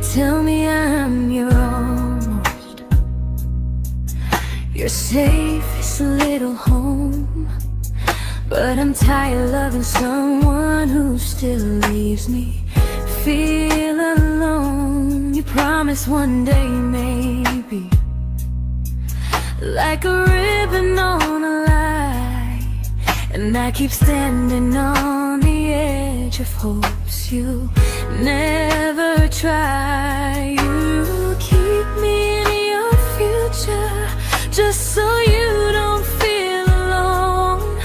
tell me I'm your almost, your safest little home. But I'm tired loving someone who still leaves me feel alone. You promise one day maybe, like a ribbon on a line, and I keep standing on the edge of hopes you never try. You keep me in your future just so you don't feel alone.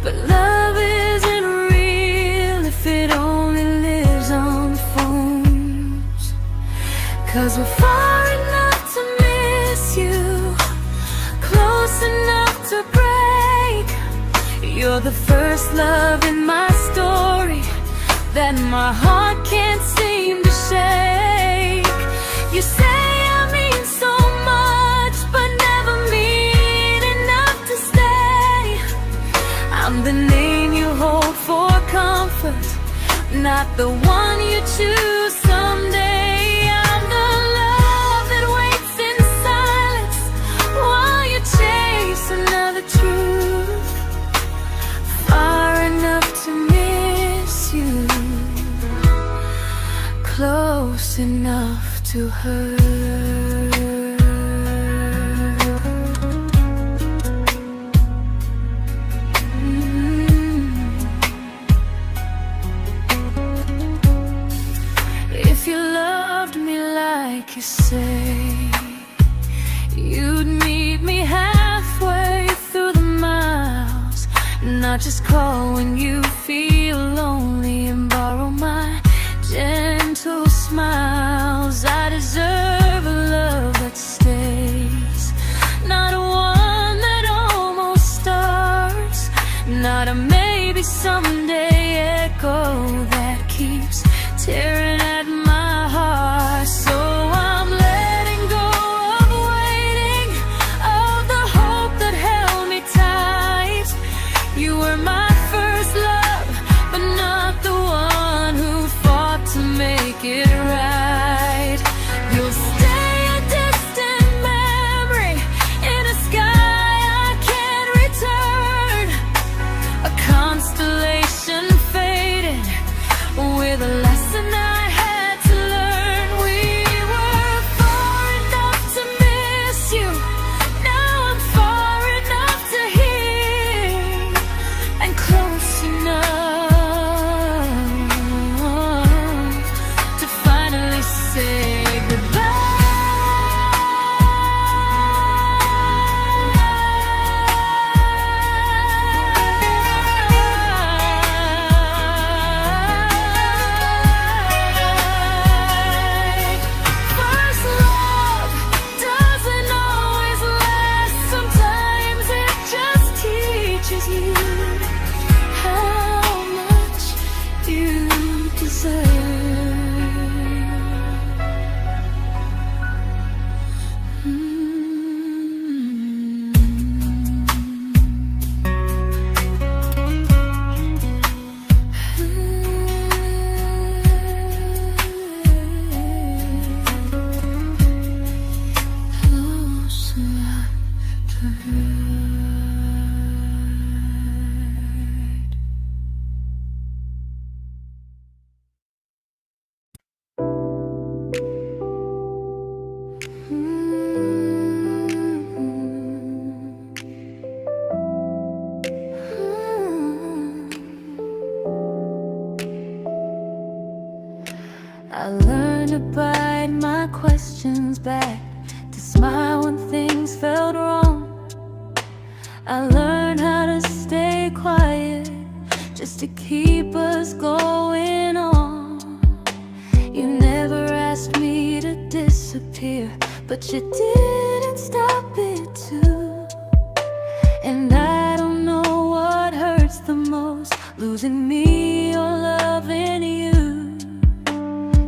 But love isn't real if it only lives on phones. 'Cause we're far enough to miss you, close enough to break. You're the first love in my story that my heart can't seem to shake. You say I mean so much, but never mean enough to stay. I'm the name you hold for comfort, not the one you choose someday. I'm the love that waits in silence while you chase another truth. Far enough to miss you, close enough to hurt. If you loved me like you say, you'd meet me halfway through the miles, not just call when you feel lonely and borrow my gentle smiles. I deserve a love that stays, not a one that almost starts, not a maybe someday echo that keeps tearing at my heart. So I'm letting go of waiting, of the hope that held me tight. You were my first love, but not the one who fought to make it right. You'll stay a distant memory in a sky I can't return, a constellation faded with a lesson I had to learn. We were far enough to miss you, now I'm far enough to hear, and close enough to finally say goodbye. First love doesn't always last, sometimes it just teaches you how much you deserve. Close enough to hurt. I learned to bite my questions back, to smile when things felt wrong. I learned how to stay quiet just to keep us going on. You never asked me to disappear, but you didn't stop it too. And I don't know what hurts the most, losing me or loving you.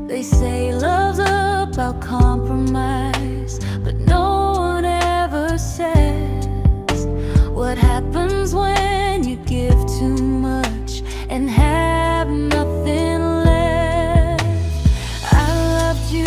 They say love's about compromise, but no one ever says what happens when you give too much and have nothing left. I loved you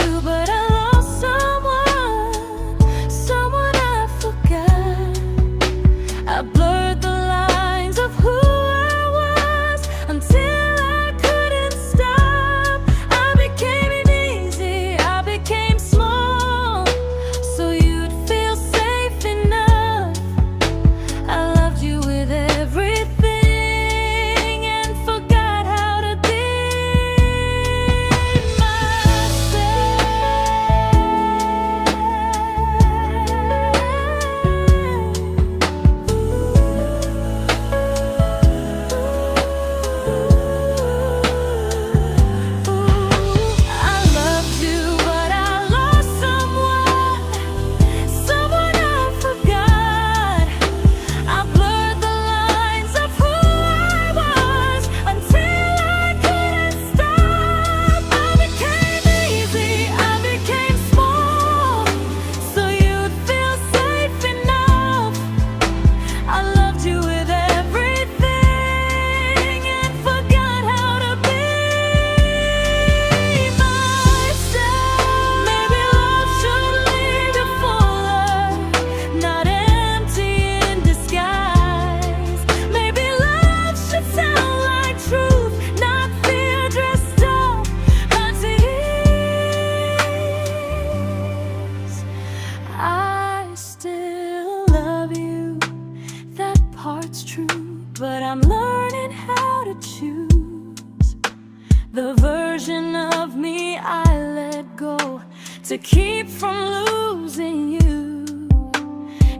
to keep from losing you.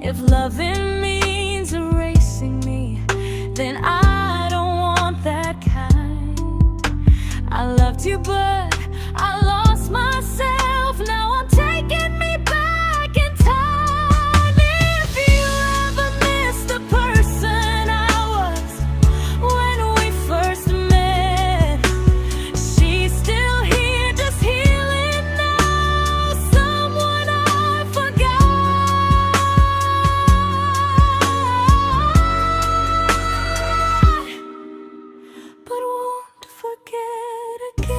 If loving means erasing me, then I don't want that kind. I loved you, but I lost myself. Now I'm taking me back in time. If you ever miss the person I was when we first met, she's still here, just healing now. Someone I forgot, but won't forget again.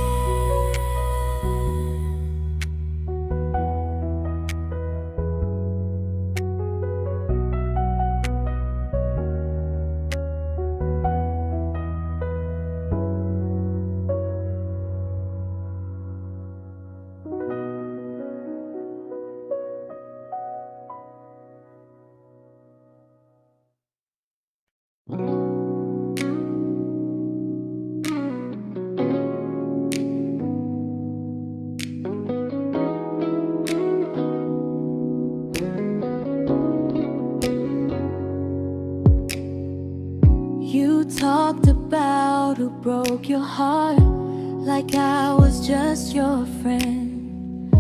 You talked about who broke your heart, like I was just your friend.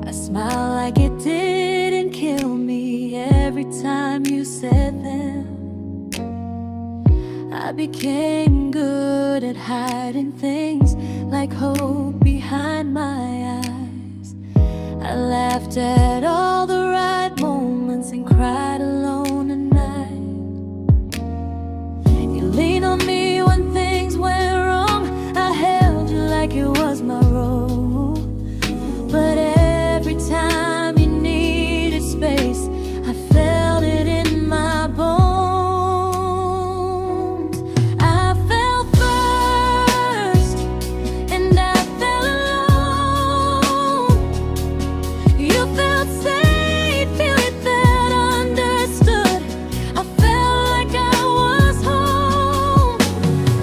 I smiled like it didn't kill me every time you said them. I became good at hiding things like hope behind my eyes. I laughed at all the right moments and cried alone at night. You leaned on me when things went wrong. I held you like it was my role. But every time you needed space, I felt it in my bones. I fell first, and I fell alone. You felt safe, feeling that understood. I felt like I was home.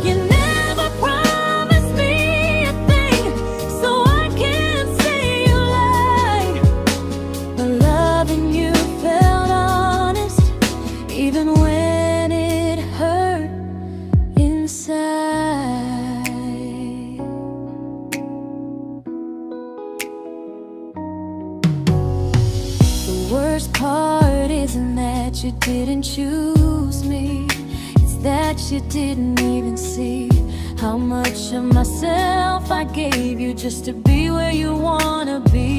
You never promised me a thing, so I can't say you lied. But loving you felt honest, even when it hurt inside. The worst part isn't that you didn't choose me, it's that you didn't even see how much of myself I gave you just to be where you wanna be.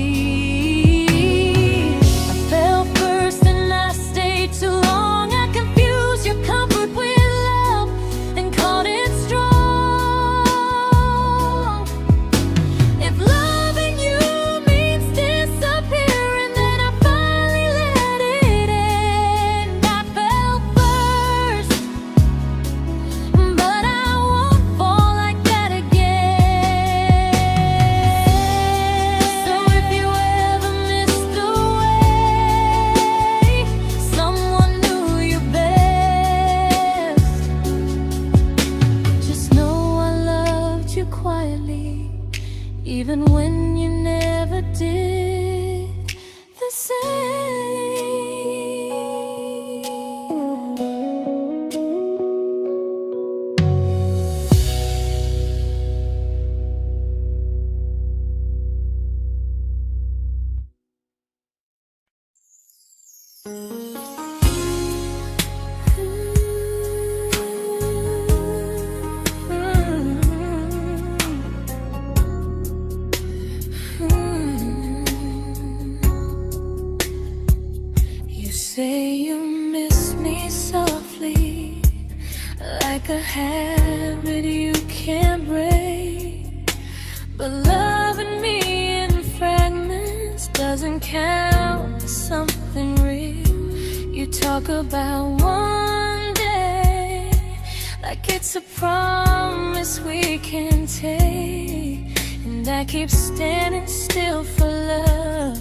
I fell first and I stayed too long. I confused your comfort with love and called it strong. If loving you means disappearing, then I finally let it end. I fell first, but I won't fall like that again. So if you ever missed the way someone knew you best, just know I loved you quietly, even when you never did the same. You say you miss me softly, like a habit you can't break. But loving me in fragments doesn't count as something real. You talk about one day like it's a promise we can take, and I keep standing still for love.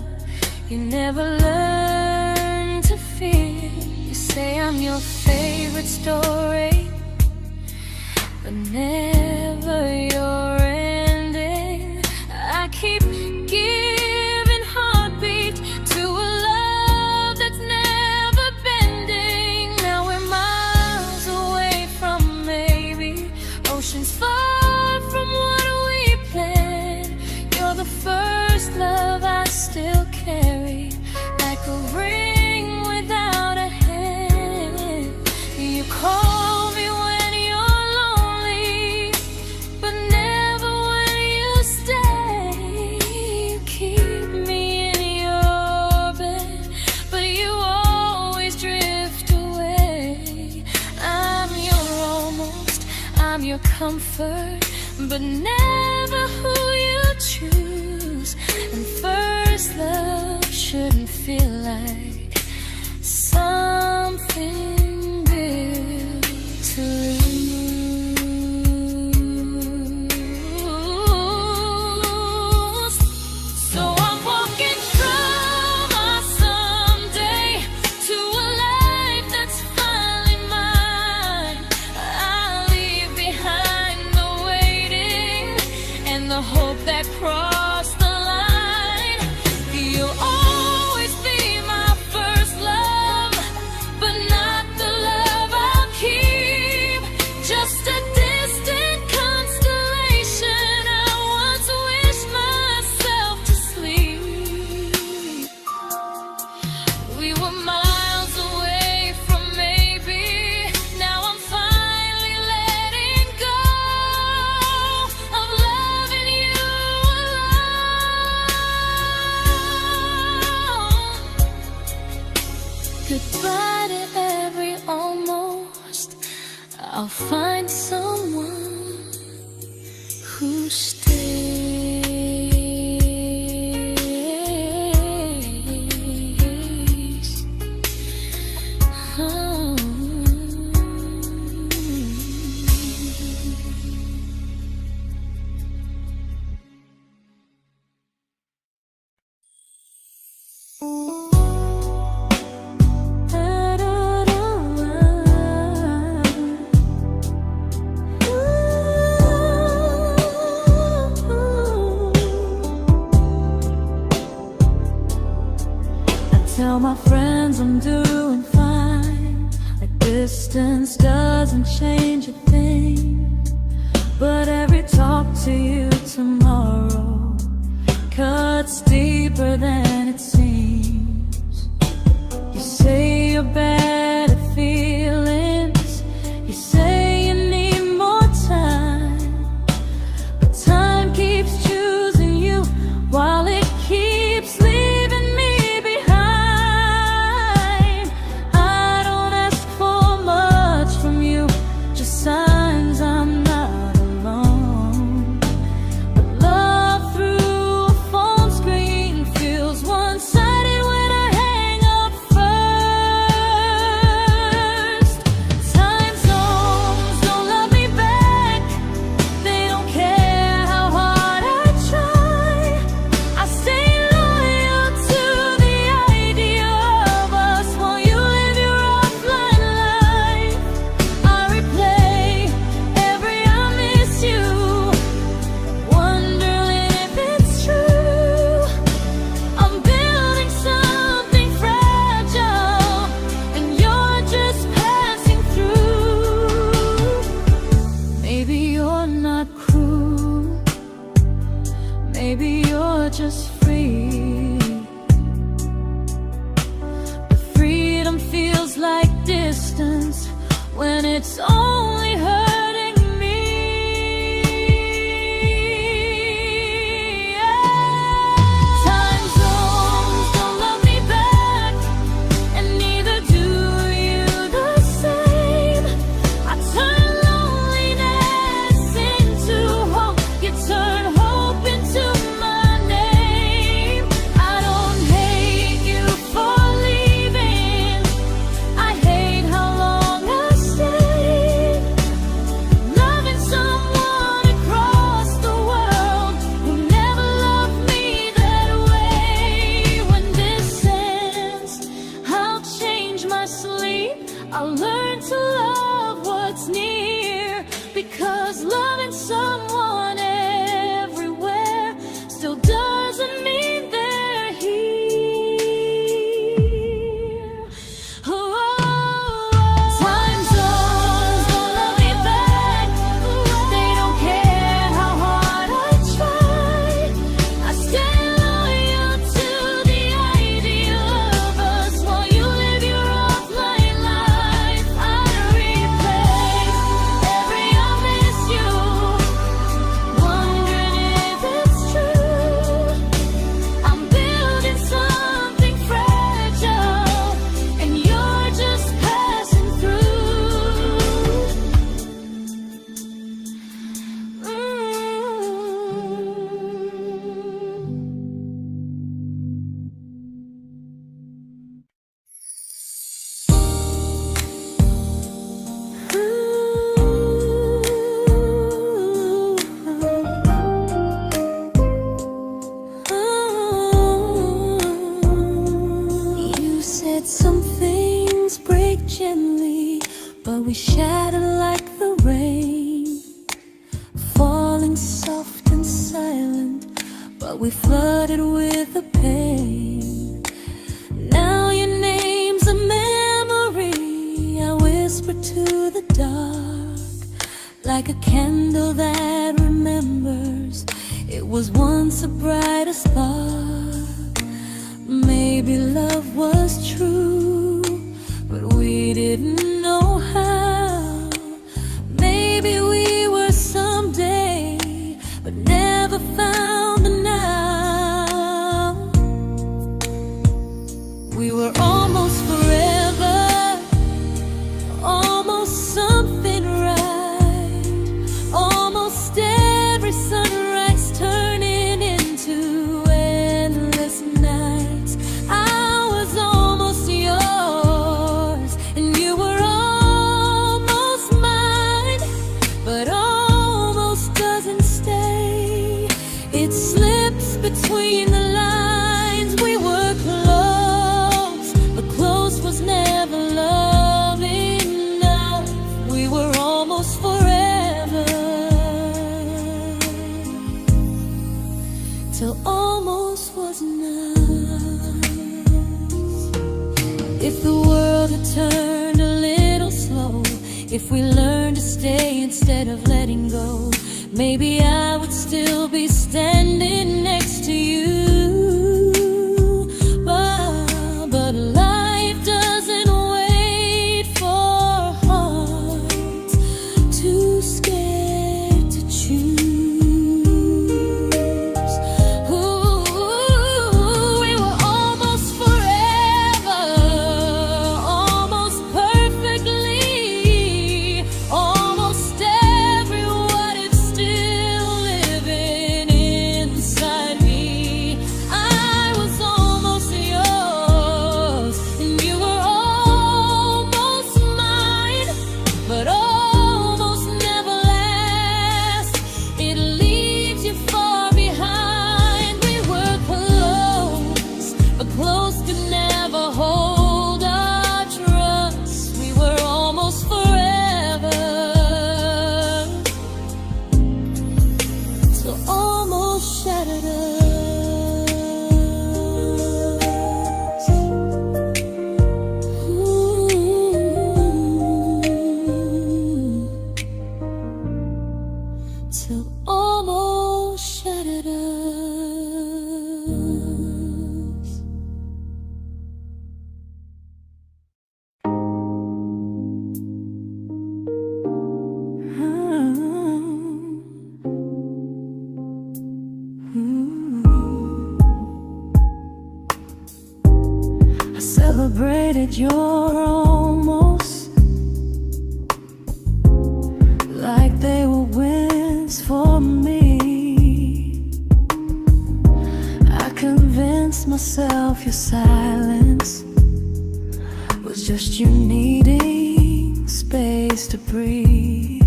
You never learn to feel. You say I'm your favorite story, but never your ending. I keep giving heart a ring without a hand. You call me when you're lonely, but never when you stay. You keep me in your bed, but you always drift away. I'm your almost, I'm your comfort, but never who you choose. And first love shouldn't feel like something built to lose. So I'm walking from our someday to a life that's finally mine. I'll leave behind the waiting and the hope that crossed the line. You'll always be my first love, but not the love I'll keep. Just a distant constellation I once wished myself to sleep. We were miles away from maybe. Now I'm finally letting go of loving you alone. Goodbye to every almost. I'll find someone who stays. Oh. Tell my friends I'm doing fine, like distance doesn't change a thing. But every talk to you tomorrow cuts deeper than it seems. You say you're bad at feelings, you say you need more time, but time keeps choosing you while it keeps leaving me behind. I don't ask for much from you, just signs I'm not alone. But love through a phone screen feels one-sided when I hang up first. Time zones don't love me back, they don't care how hard I try. I stay loyal to the idea of us while you live your offline life. I replay every I miss you, wondering if it's true. I'm building something fragile, and you're just passing through. Maybe you're not cruel, maybe you're just free. But freedom feels like distance when it's only hurting me. Time zones don't love me back, and neither do you the same. I turn loneliness into hope, you turn hope into my name. I don't hate you for leaving, I hate how long I stayed. we shattered like the rain, falling soft and silent, but we flooded with the pain. Now your name's a memory I whisper to the dark, like a candle that remembers it was once a brighter spark. Maybe love was true, but we didn't know how. Maybe we were someday, but never found the now. We were almost forever, almost something right, almost every sunrise turning into endless nights. I was almost yours, and you were almost mine, but almost doesn't stay. It slips between the lines. We were close, but close was never love enough. We were almost forever, till almost was enough. If the world had turned a little slow, if we learned to stay instead of letting go, maybe I would still be standing next to you. But life doesn't wait for hearts too scared to choose. Ooh, we were almost forever, almost perfectly, almost every what if still living inside me. I was almost yours, and you were almost mine, but almost never lasts. It leaves you far behind. We were close, but close could never hold our trust. We were almost forever, till almost shattered us. Ooh. Till almost shattered us. I celebrated your almost like they were wins for me. I convinced myself your silence was just you needing space to breathe.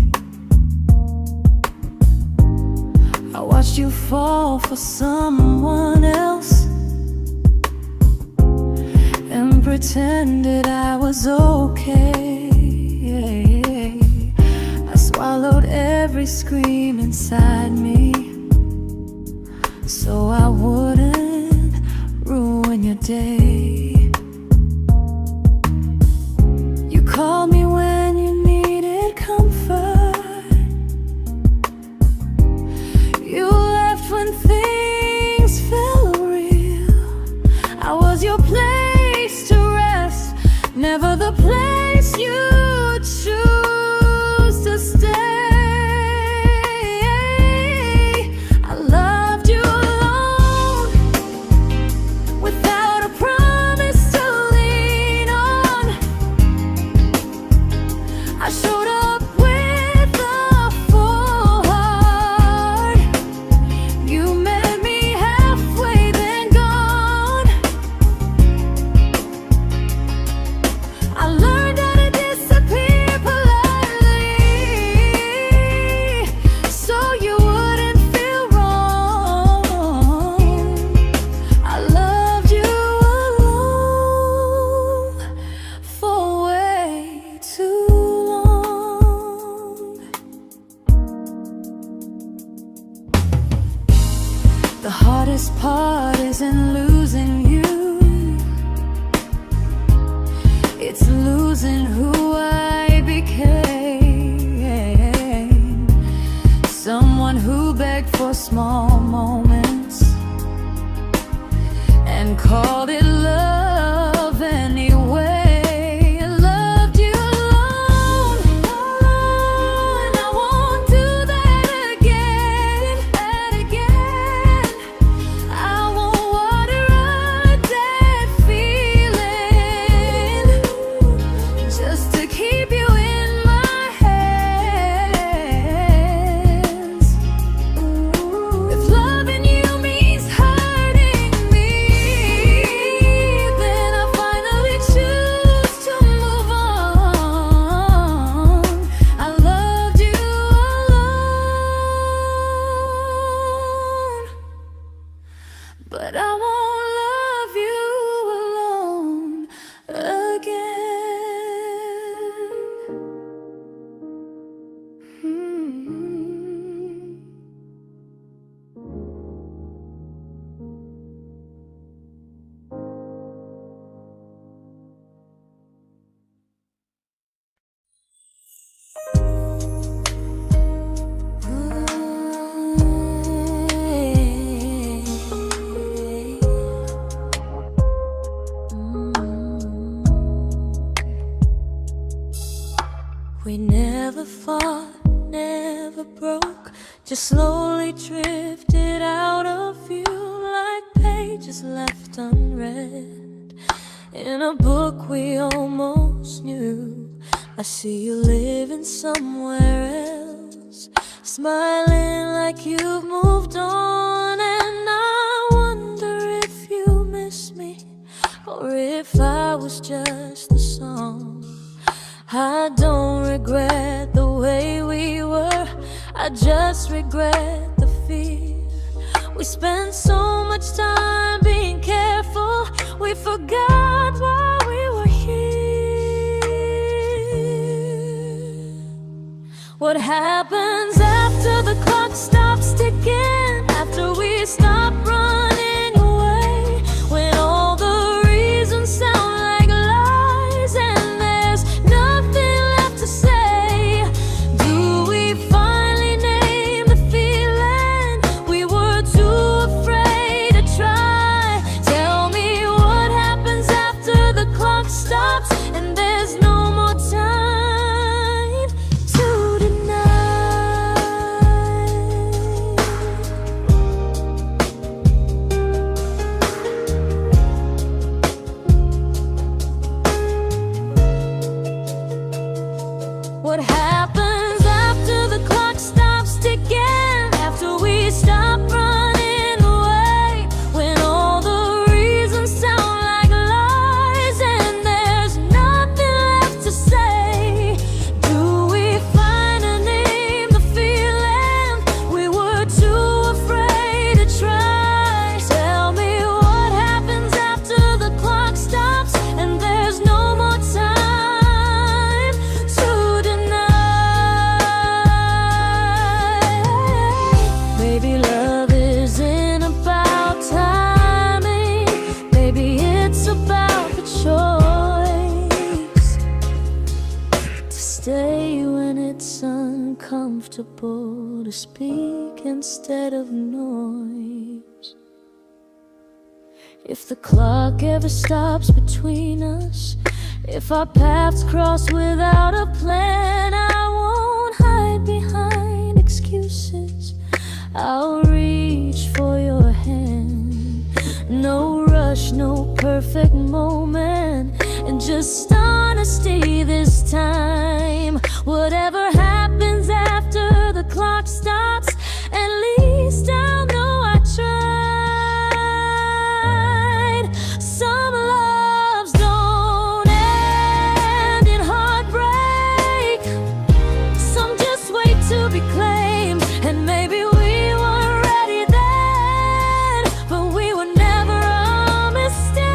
I watched you fall for someone else and pretended I was okay. I swallowed every scream inside me, so I wouldn't ruin your day. You called me when you needed comfort. You left when things felt real. I was your place to rest, never the place you choose to stay. I loved you alone, without a promise. heart isn't losing you, it's losing who I became. Someone who begged for small moments and called it love anyway. Loved you alone, alone. I won't do that again, I won't water a dead feeling just to keep you in my hands. If loving you means hurting me, then I finally choose to move on. I loved you alone, but I won't love you alone again. We never fought, never broke, just slowly drifted out of view like pages left unread in a book we almost knew. I see you living somewhere else, smiling like you've moved on, and I wonder if you miss me or if I was just the song. I don't regret the way we were, I just regret the fear. We spent so much time being careful, we forgot why we were here. What happens after the clock stops ticking, after we stop running away, when all the reasons sound like lies and there's nothing left to say? Do we finally name the feeling we were too afraid to try? Tell me what happens after the clock stops and there's no more time to deny. What happens after the clock stops ticking, after we stop running away, when all the reasons sound like lies and there's nothing left to say? Do we finally name the feeling we were too afraid to try? Tell me what happens after the clock stops and there's no more time to deny. Maybe love isn't about timing, maybe it's about the choice to stay when it's uncomfortable, to speak instead of noise. If the clock ever stops between us, if our paths cross without a plan, I won't hide behind excuses, I'll reach for your hand. No rush, no perfect moment, and just honesty this time. Whatever happens after the clock stops, at least I'll know I tried. Some loves don't end in heartbreak, some just wait to be claimed, and maybe we weren't ready then, but we were never a mistake.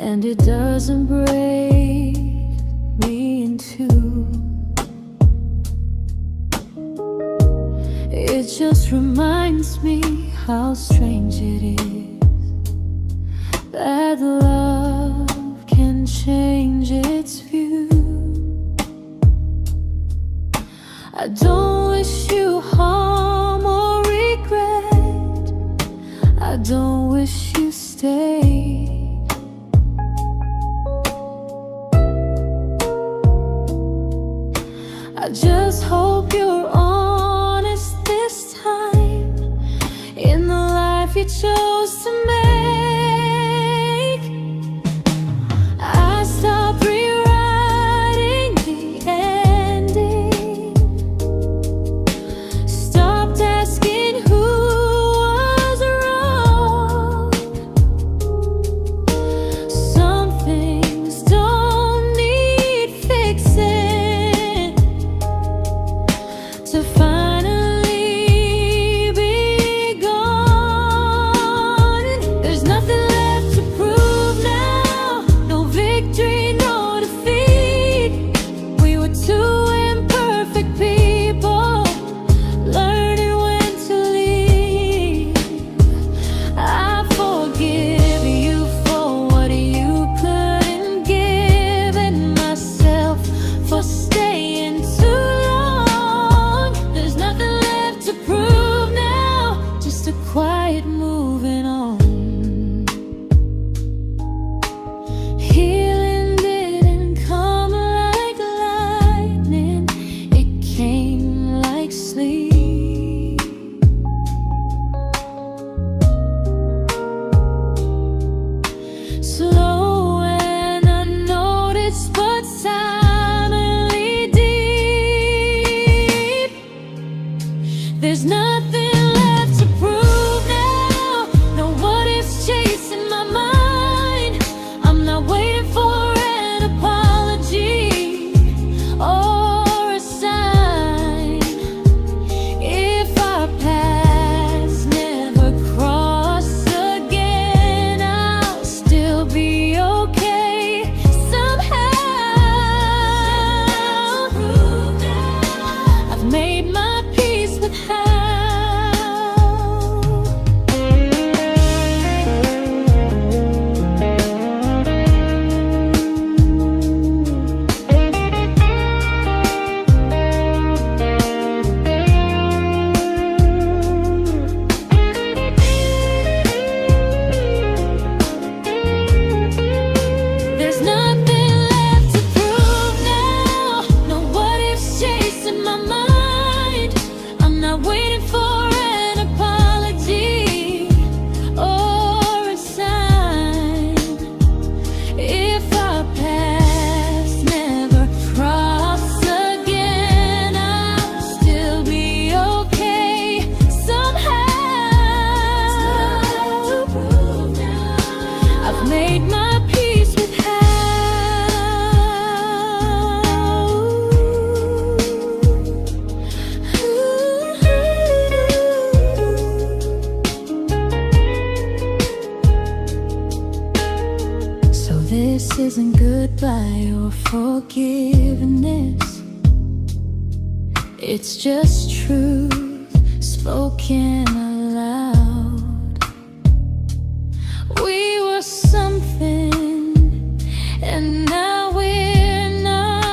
and it doesn't break me in two. It just reminds me how strange it is that love can change its view. I don't wish you harm or regret. I don't wish you stayed. I just hope you're honest this time in the life you chose to make. I stopped rewriting the ending, stopped asking who was wrong. Some things don't need fixing to finally be gone. There's nothing left to prove now, no victory, no defeat. We were two imperfect people, learning when to leave. I forgive you for what you couldn't give, and myself for staying too long. There's nothing left to prove now, just a quiet moving on. Healing didn't come like lightning, it came like sleep. Slow and unnoticed, but silently deep. There's nothing left to prove now, no what ifs chasing my mind. I'm not waiting for an apology or a sign. If our paths never cross again, I'll still be okay somehow. I've made my peace with how. There's nothing left to prove now, no what ifs chasing my mind. I'm not waiting for an apology or a sign. If our paths never cross again, I'll still be okay somehow. I've made my peace with how. So this isn't goodbye or forgiveness, it's just truth spoken aloud. We were something, and now we're not.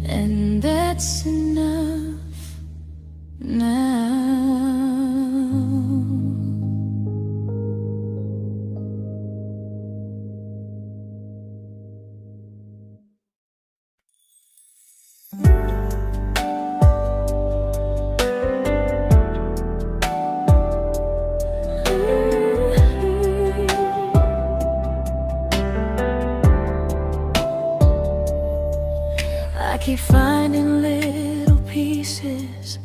And that's enough now. I keep finding little pieces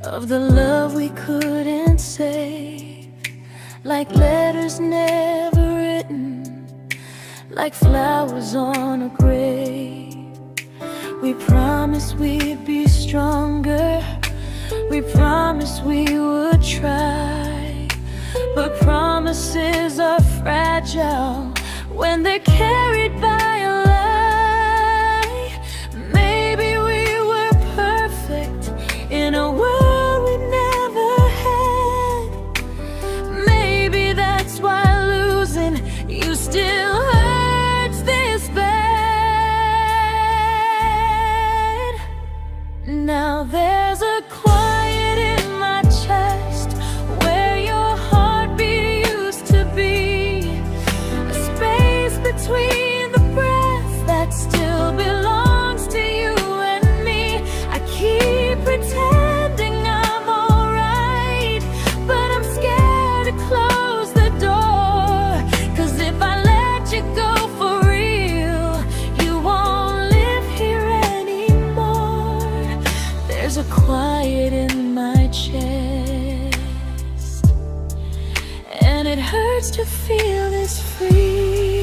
of the love we couldn't save, like letters never written, like flowers on a grave. We promised we'd be stronger, We promised we would try, but promises are fragile when they're carried by a lie. Maybe we were perfect in a world we never had. Maybe that's why losing you still hurts this bad. Now there's a quiet in my chest where your heartbeat used to be, a space between the breaths that still belongs to you and me. I keep pretending I'm alright, but I'm scared to close the door, 'cause if I let you go for real, you won't live here anymore. There's a quiet in my chest, and it hurts to feel this free.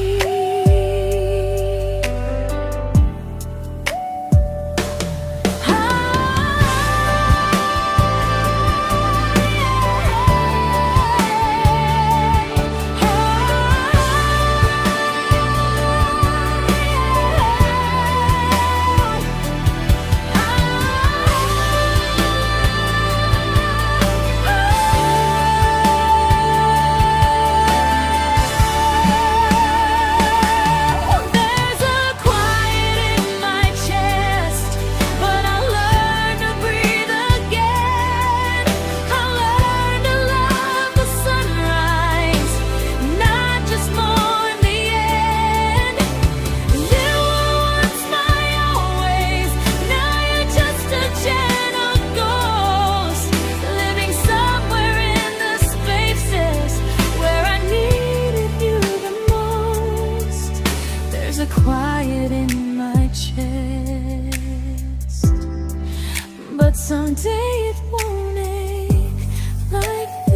Quiet in my chest, but someday it won't ache like this.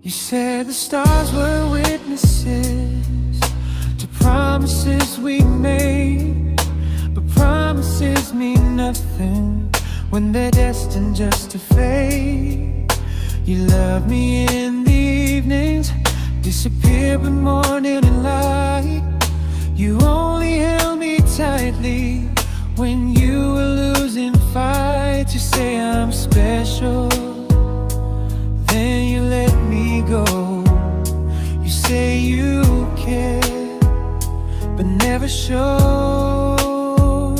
You said the stars were witnesses to promises we made, but promises mean nothing when they're destined just to fade. You love me in the evenings, disappear when morning and light. You only held me tightly when you were losing fights. You say I'm special, then you let me go. You say you care, but never show,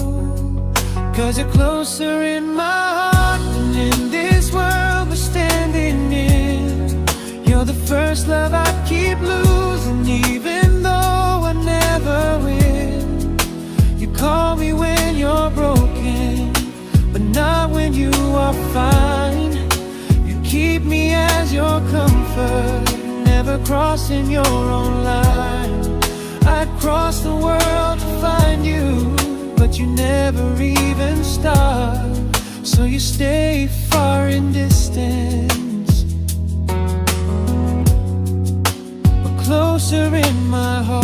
'cause you're closer in my heart than in this world we're standing in. You're the first love I keep losing, even though I never win. You call me when you're broken, but not when you are fine. Keep me as your comfort, never crossing your own line. I'd cross the world to find you, but you never even start. So you stay far in distance, but closer in my heart.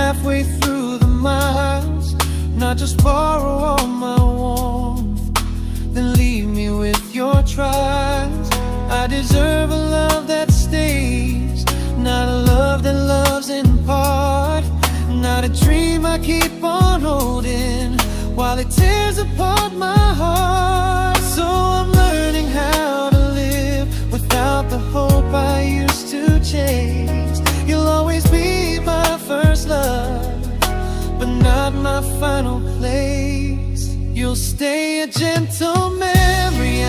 Halfway through the miles, not just borrow all my warmth, then leave me with your trials. I deserve a love that stays, not a love that loves in part, not a dream I keep on holding while it tears apart my heart. So I'm learning how to live without the hope I used to chase. You'll always be my first love, but not my final place. You'll stay a gentle memory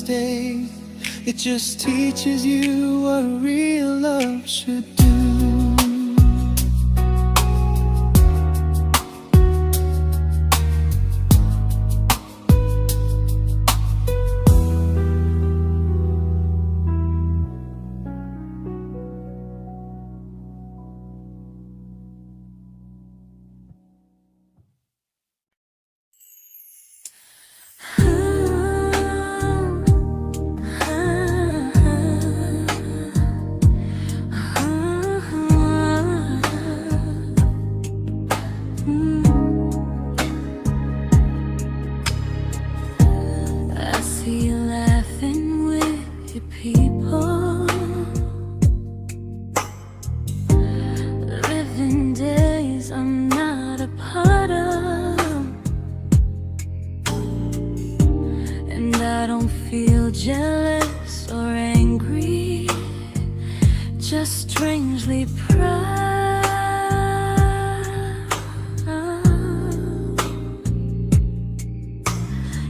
mistake. It just teaches you what real love should do. Jealous or angry, just strangely proud.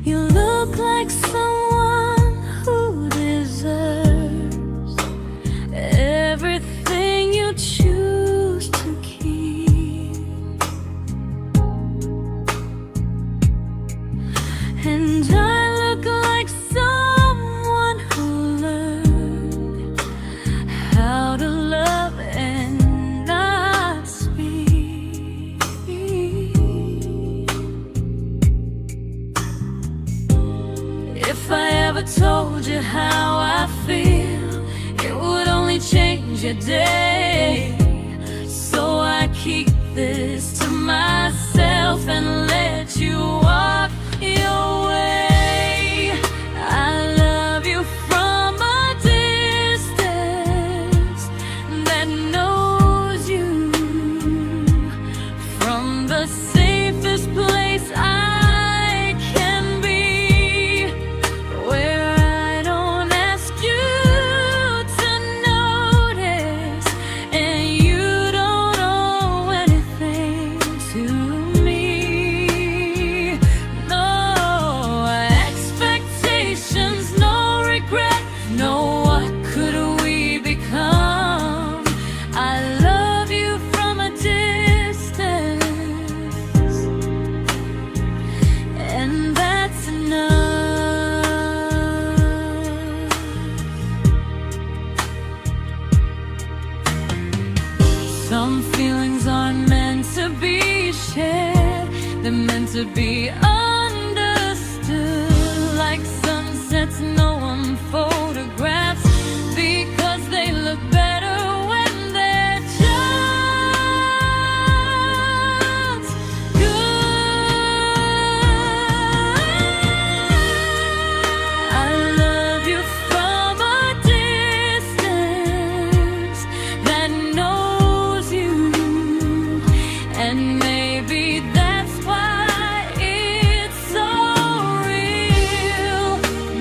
You look like someone who deserves everything you choose to keep, and I look like someone who learned how to love and not speak. If I ever told you how I feel, it would only change your day. So I keep this to myself and let you walk your way. I love you from a distance that knows you, from the safest place I can be, where I don't ask you to notice and you don't owe anything to me. No expectations, no regret, no what could we become. I love you from a distance, and that's enough. Some feelings aren't meant to be shared, they're meant to be understood, like sunsets no one photographs, because they look better when they're just good. I love you from a distance that knows you, and maybe that's why it's so real.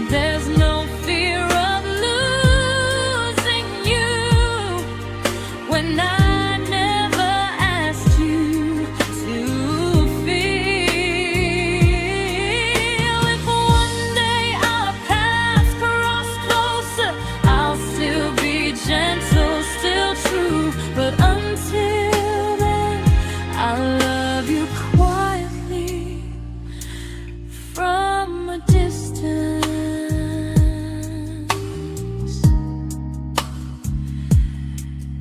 There's no fear of losing you when I never asked you to feel. If one day our paths cross closer, I'll still be gentle, still true, but until then, I love you quietly from a distance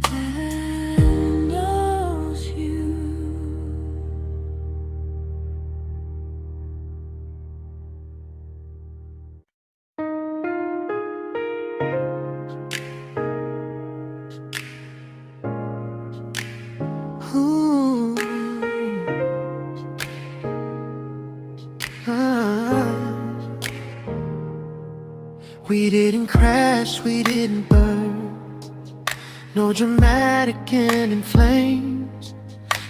that knows you. Ooh. Ah. We didn't crash, we didn't burn, no dramatic end in flames,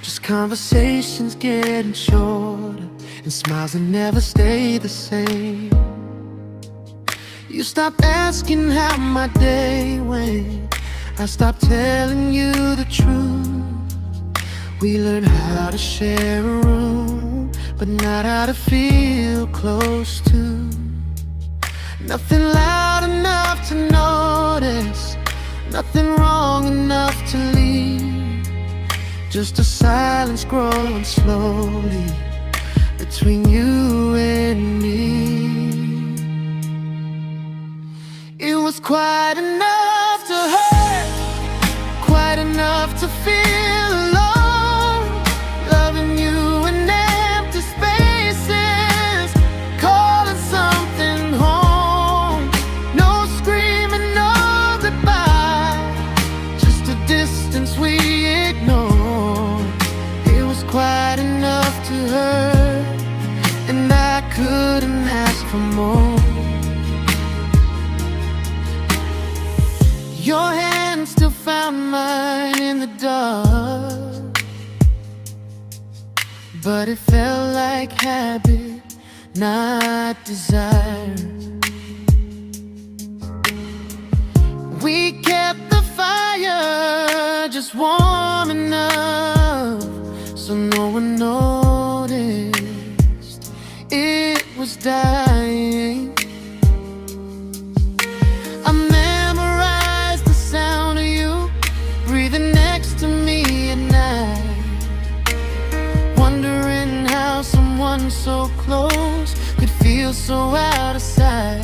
just conversations getting shorter and smiles that never stay the same. You stopped asking how my day went, I stopped telling you the truth. We learned how to share a room, but not how to feel close to. Nothing loud enough to notice, nothing wrong enough to leave. Just a silence growing slowly between you and me. It was quite enough to hurt, quite enough to feel alone. Loving you in empty spaces, calling something home. No screaming, no goodbye, just a distance we ignored. It was quite enough to hurt, and I couldn't ask for more. Your hand still found mine in the dark, but it felt like habit, not desire. We kept the fire just warm enough so no one noticed it was dying. I memorized the sound of you breathing next to me at night, wondering how someone so close could feel so out of sight.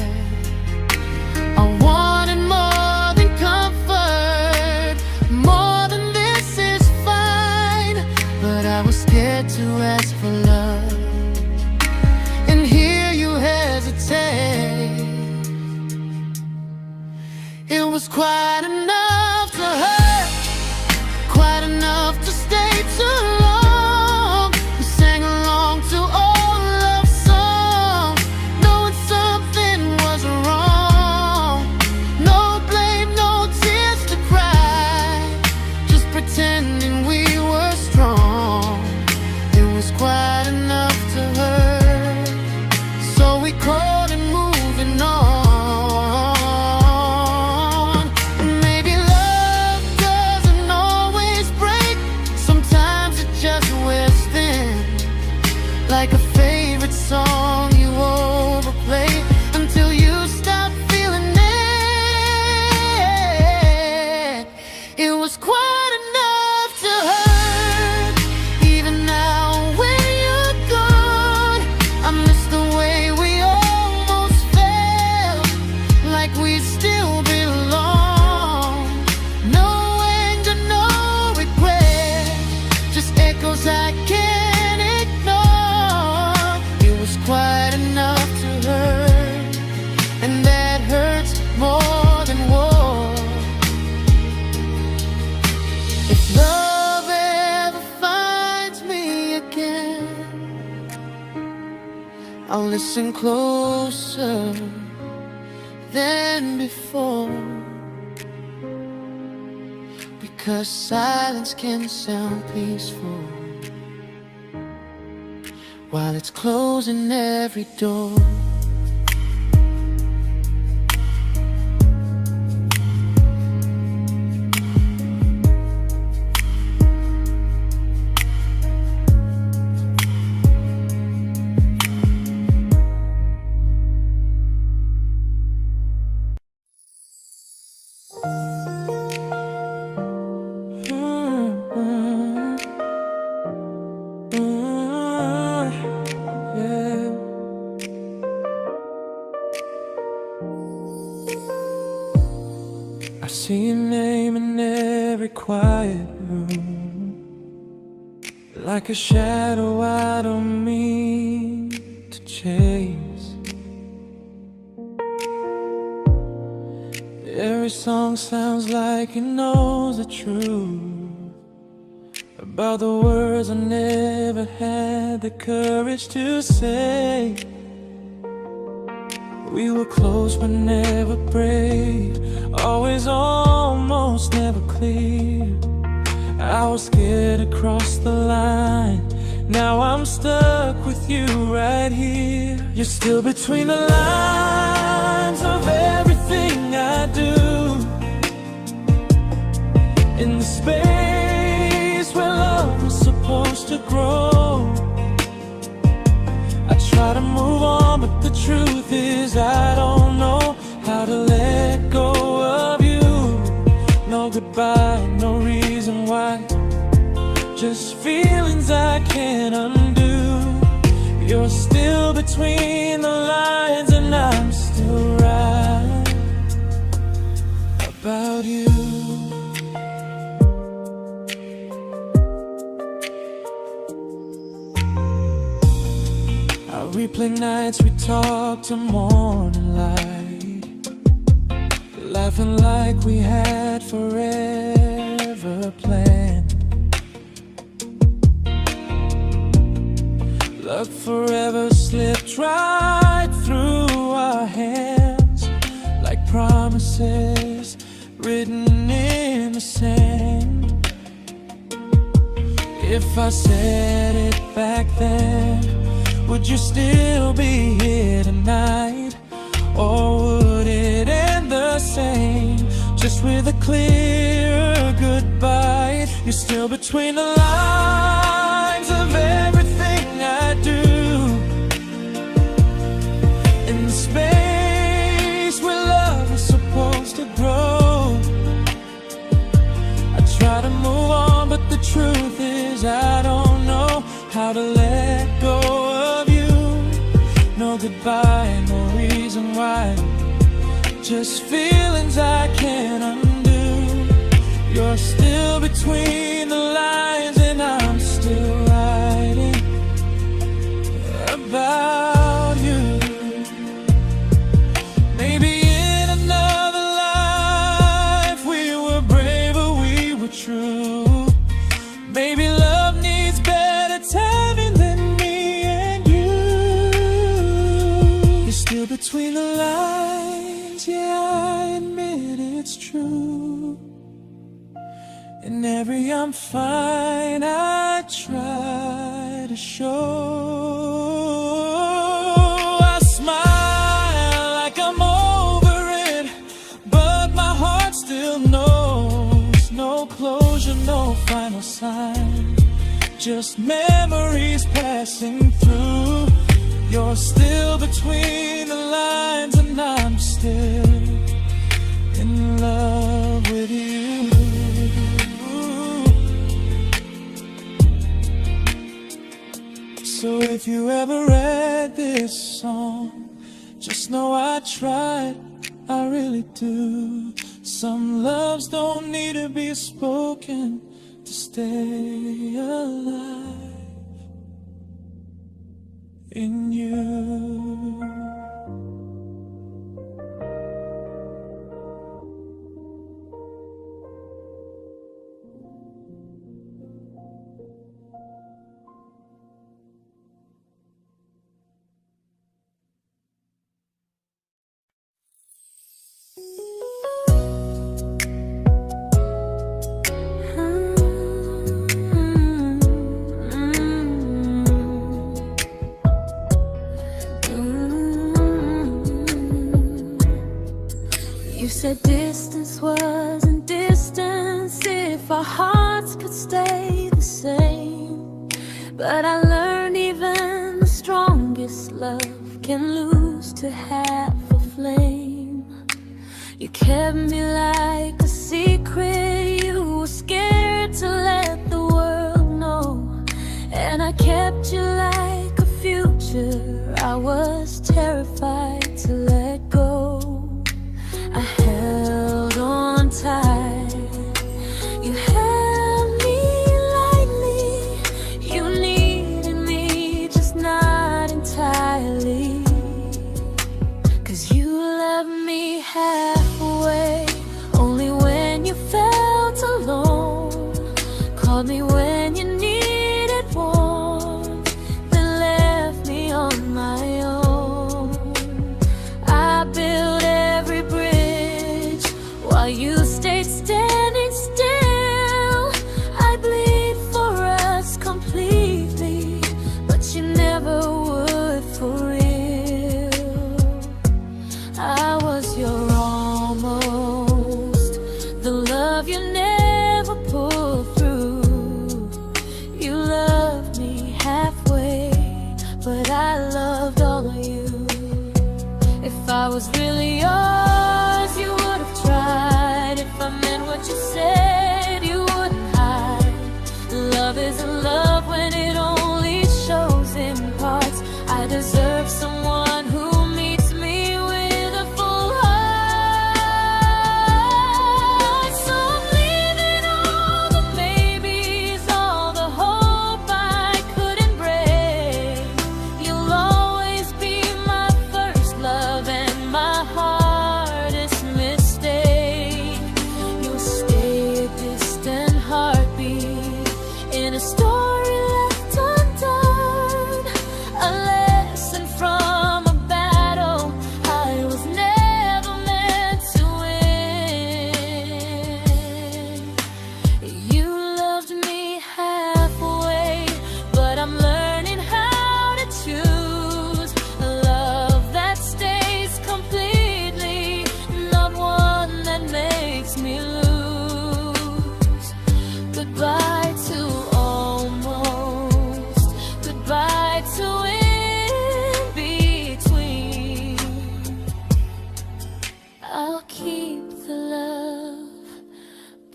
I wanted more than comfort, more than this is fine, but I was scared to ask for love, and here you hesitate. It was quite enough to hurt, quite enough to stay too long. We sang along to old love songs, knowing something was wrong. No blame, no tears to cry, just pretending we were strong. It was quite enough to hurt, so we called it moving on. Maybe love doesn't always break, sometimes it just wears thin, like a favorite song you overplay until you stop feeling it. It was quite enough to hurt, even now when you're gone. I miss the way we almost felt, like we still belong. No anger, no regret, just echoes I can't ignore. It was quite enough to hurt, and that hurts more than war. If love ever finds me again, I'll listen closer than before, because silence can sound peaceful while it's closing every door. I see your name in every quiet room, like a shadow I don't mean to chase. Every song sounds like it knows the truth about the words I never had the courage to say. We were close but never brave, always almost never clear. I was scared to cross the line, now I'm stuck with you right here. You're still between the lines of everything I do, in the space where love was supposed to grow. I try to move on, but the truth is I don't know between the lines, and I'm still right about you. I replay nights we talk to morning light, laughing like we had forever planned. Luck forever slipped right through our hands, like promises written in the sand. If I said it back then, would you still be here tonight? Or would it end the same, just with a clear goodbye? You're still between the lines of everything I do, in the space where love is supposed to grow. I try to move on, but the truth is I don't know how to let go of you. No goodbye, no reason why, just feelings I can't undo. You're still between the lines, and I'm still writing about you. Maybe in another life we were braver, we were true. Maybe love needs better timing than me and you. You're still between the lines, yeah, I admit it's true. In every I'm fine I try to show. I smile like I'm over it, but my heart still knows. No closure, no final sign, just memories passing through. You're still between the lines, and I'm still in love with you. So if you ever read this song, just know I tried, I really do. Some loves don't need to be spoken to stay alive in you. You said distance wasn't distance if our hearts could stay the same. But I learned even the strongest love can lose to half a flame. You kept me like a secret you were scared to let the world know. And I kept you like a future I was terrified to let go. I held on tight, you held me lightly. You needed me, just not entirely. 'Cause you loved me halfway, only when you felt alone. Called me when you needed warmth, then left me on my own. I built every bridge while you stayed standing still. I bleed for us completely, but you never would for real. I was your almost, the love you never pulled through. You loved me halfway, but I loved all of you. If I was really yours, you would have tried. If I meant what you said, you wouldn't hide. Love isn't love when it only shows in parts. I deserve someone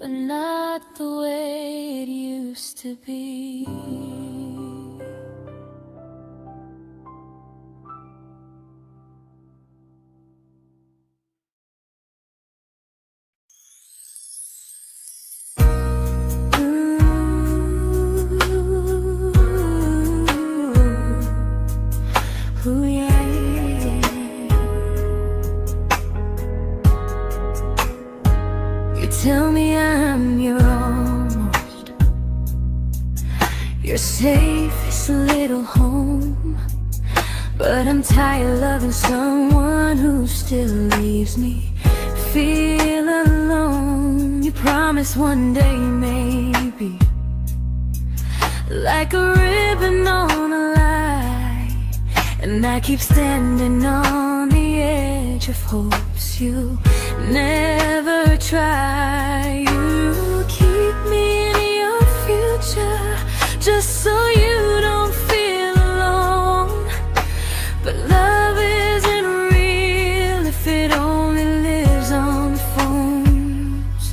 but not the way it used to be. Ooh, yeah, yeah. You tell me I'm your almost, your safest little home, but I'm tired loving someone who still leaves me feel alone. You promise one day maybe, like a ribbon on a line, and I keep standing on the edge of hopes you never try. You keep me in your future just so you don't feel alone. But love isn't real if it only lives on phones.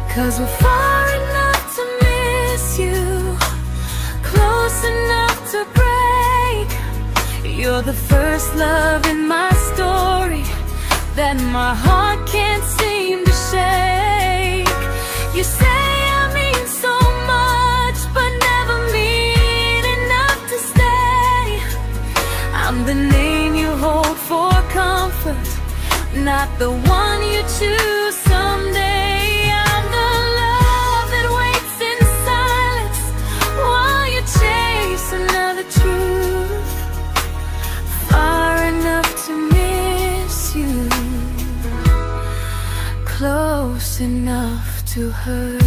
'Cause we're far enough to miss you, close enough to break. You're the first love in my story that my heart can't seem to shake. You say I mean so much, but never mean enough to stay. I'm the name you hold for comfort, not the one you choose someday. I'm the love that waits in silence while you chase another truth. Far enough to miss you, close enough to hurt.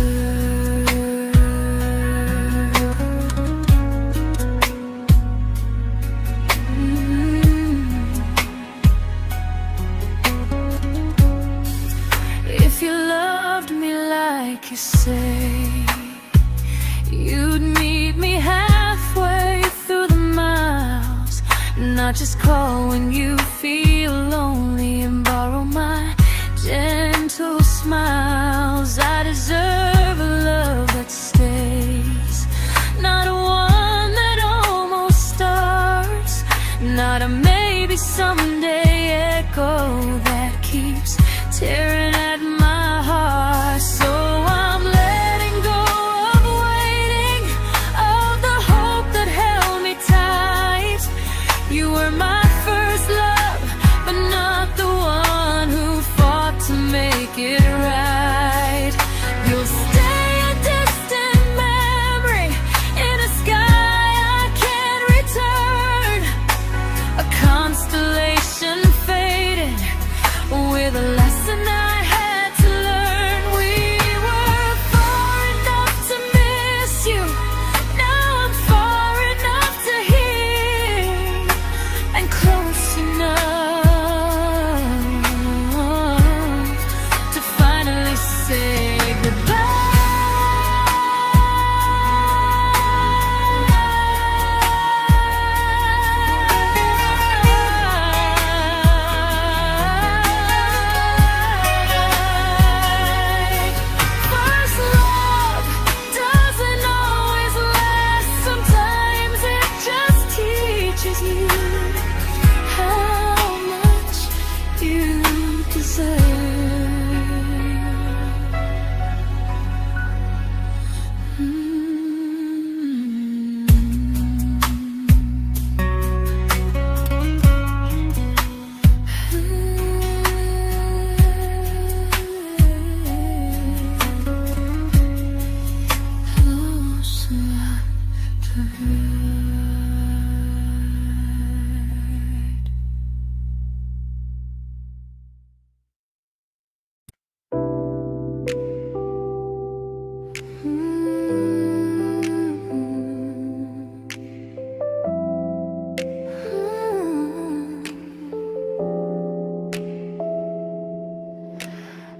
If you loved me like you say, you'd meet me halfway through the miles, not just call when you feel lonely and borrow my gentle smiles. I deserve a love that stays, not a one that almost starts, not a maybe someday echo that keeps tearing at my heart. So I'm letting go of waiting, of the hope that held me tight. You were my first love, but not the one who fought to make it right. You'll stay a distant memory in a sky I can't return, a constellation faded with a lesson I had to learn. We were far enough to miss you, now I'm far enough to hear, and close enough to finally say goodbye. First love doesn't always last, sometimes it just teaches you how much you deserve. Close enough to hurt.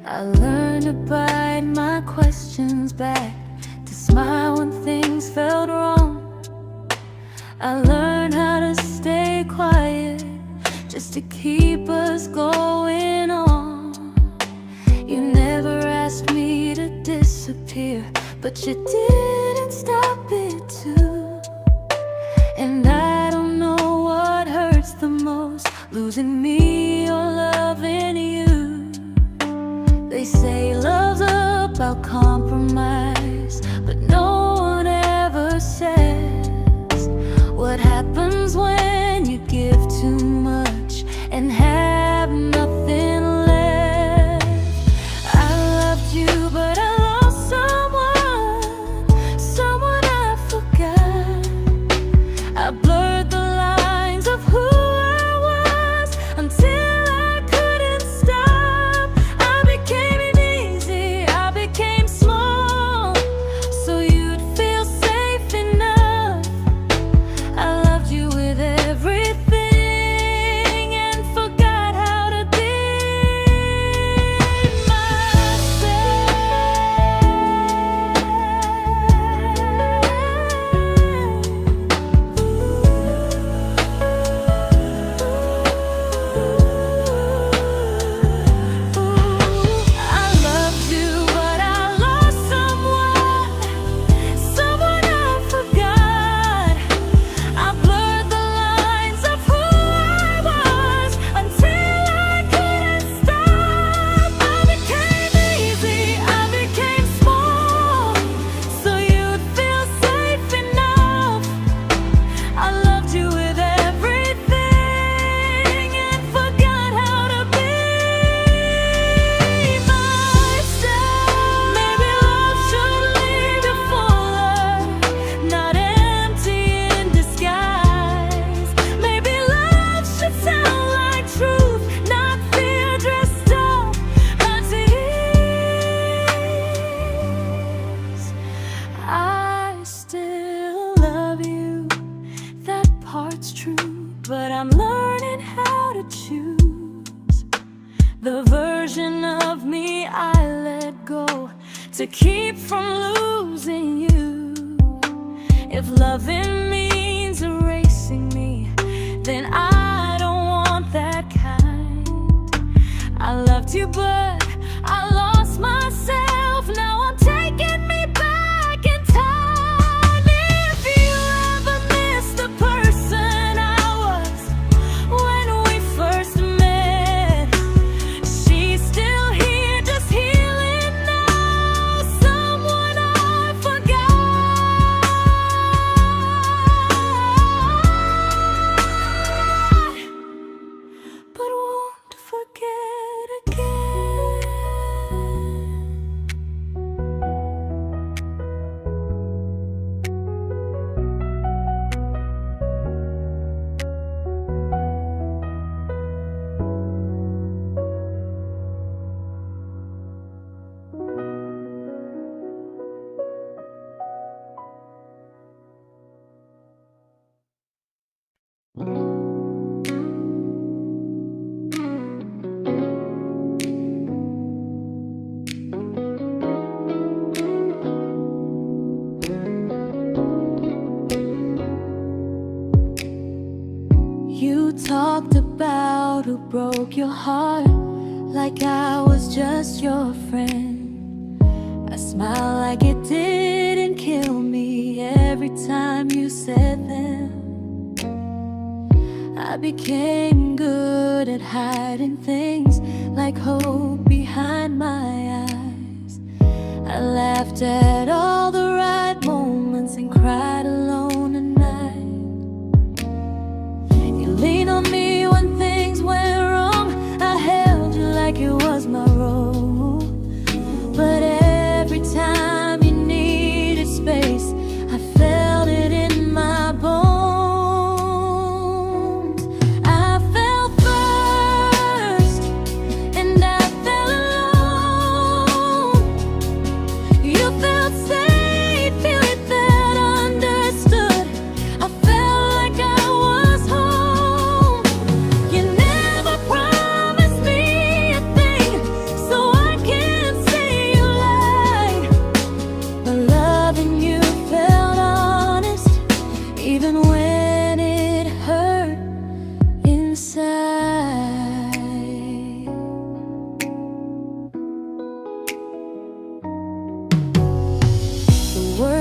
I learned to bite my questions back, to smile when things felt wrong. I learned how to stay quiet just to keep us going on. You never asked me to disappear, but you didn't stop it too. And I don't know what hurts the most, losing me or loving you. They say love's about compromise, but no one ever says what happens when you give too much and have nothing left. I loved you, but I lost someone I forgot. I blurred the lines of who I was until I couldn't stop. I became easy, I became small, so you'd feel safe enough. I loved you with everything and forgot how to be but I'm learning how to choose the version of me I let go to keep from losing you. If loving means erasing me, then I don't want that kind. I loved you, but I lost myself. Now I'm taking me back in time. If you ever miss the person I was when we first met, she's still here, just healing now. Someone I forgot, but won't forget again. You talked about who broke your heart, like I was just your friend. I smile like it didn't kill me every time you said them. I became good at hiding things like hope behind my eyes. I laughed at all the right moments and cried alone at night. You leaned on me when things went wrong. I held you like it was my role. But every time you needed space, I felt it in my bones. I fell first, and I fell alone. You felt safe.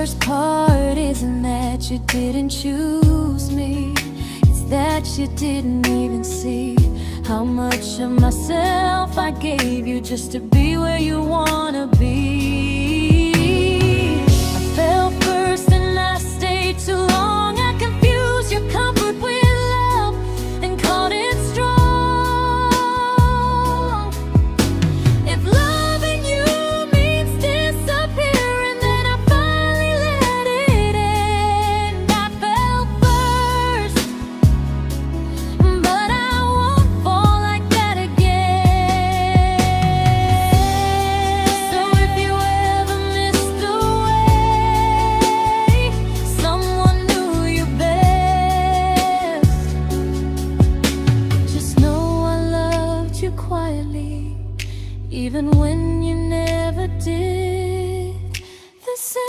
worst part isn't that you didn't choose me, it's that you didn't even see how much of myself I gave you just to be where you wanna be. I fell first and I stayed too long. I confused your comfort with love and called it strong. If loving you means disappearing, then I finally let it end. I fell first, but I won't fall like that again. So if you ever missed the way someone knew you best, just know I loved you quietly, even when you never did the same.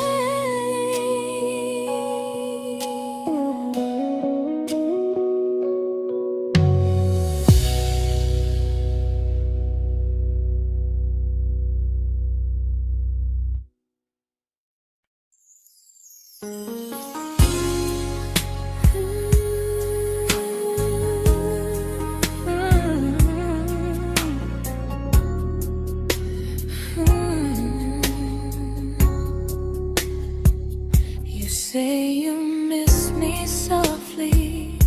You say you miss me softly,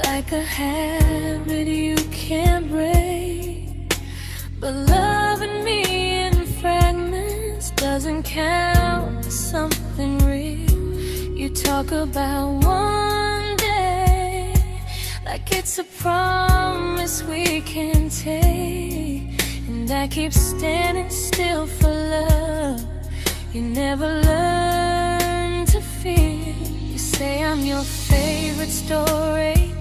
like a habit you can't break. But loving me in fragments doesn't count as something real. You talk about one day like it's a promise we can take, and I keep standing still for love. You never learn to feel. You say I'm your favorite story,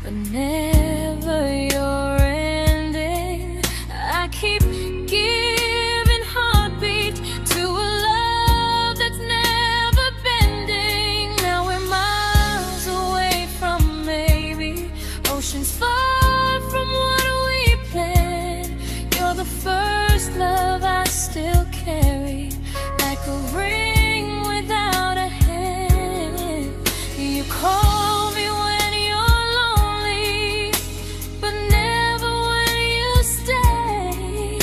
but never your ending. I keep giving heartbeat to a love that's never bending. Now we're miles away from maybe oceans far from what we planned. You're the first love I still carry, like a ring without a hand. You call me when you're lonely, but never when you stay.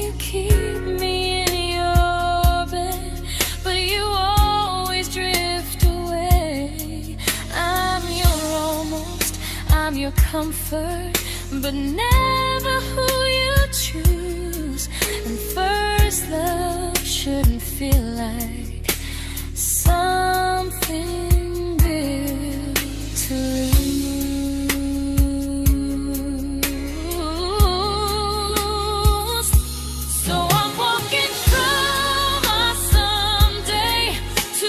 You keep me in your bed, but you always drift away. I'm your almost, I'm your comfort, but never who you choose. And first love shouldn't feel like something built to lose. So I'm walking through my someday to a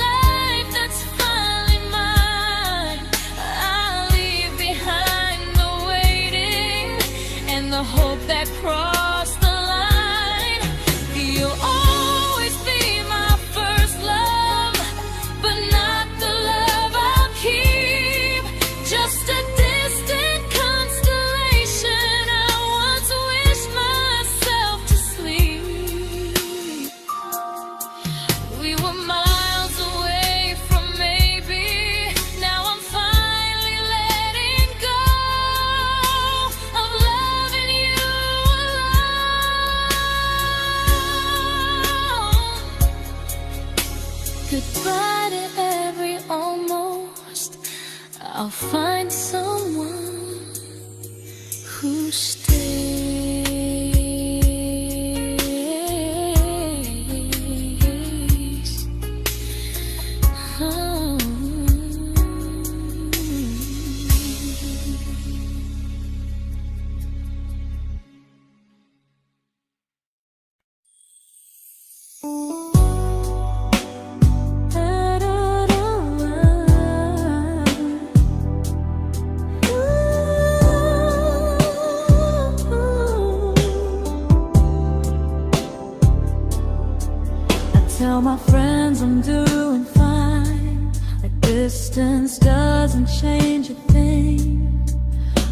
life that's finally mine. I'll leave behind the waiting and the hope that crossed the line. You'll always be my first love, but not the love I'll keep. Just a distant constellation I once wished myself to sleep. We were miles away from maybe. Now I'm finally letting go of loving you alone. Goodbye to every almost. I'll find someone who stays. Oh. Tell my friends I'm doing fine, like distance doesn't change a thing.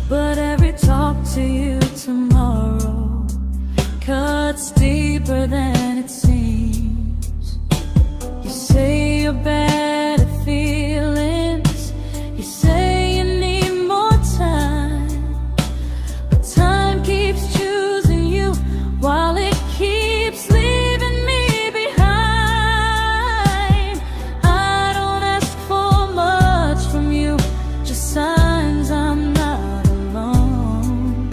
But every talk to you tomorrow cuts deeper than it seems. your better feelings. You say you need more time, but time keeps choosing you while it keeps leaving me behind. I don't ask for much from you, just signs I'm not alone.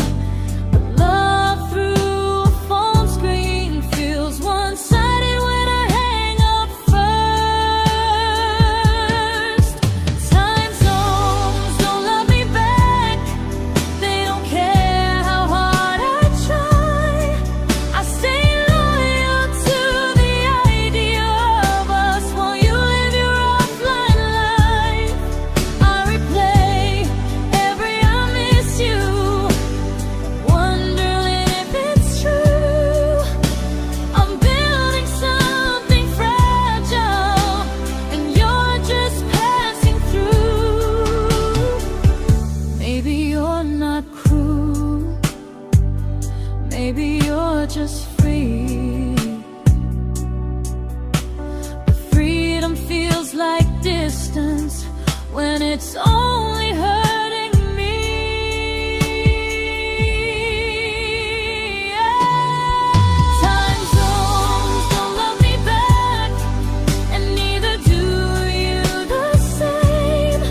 But love through a phone screen feels one-sided when I hang up first. Time zones don't love me back, they don't care how hard I try. I stay loyal to the idea of us while you live your offline life. I replay every I miss you, wondering if it's true. I'm building something fragile, and you're just passing through. Maybe you're not cruel, maybe you're just free. But freedom feels like distance when it's only hurting me. Time zones don't love me back, and neither do you the same.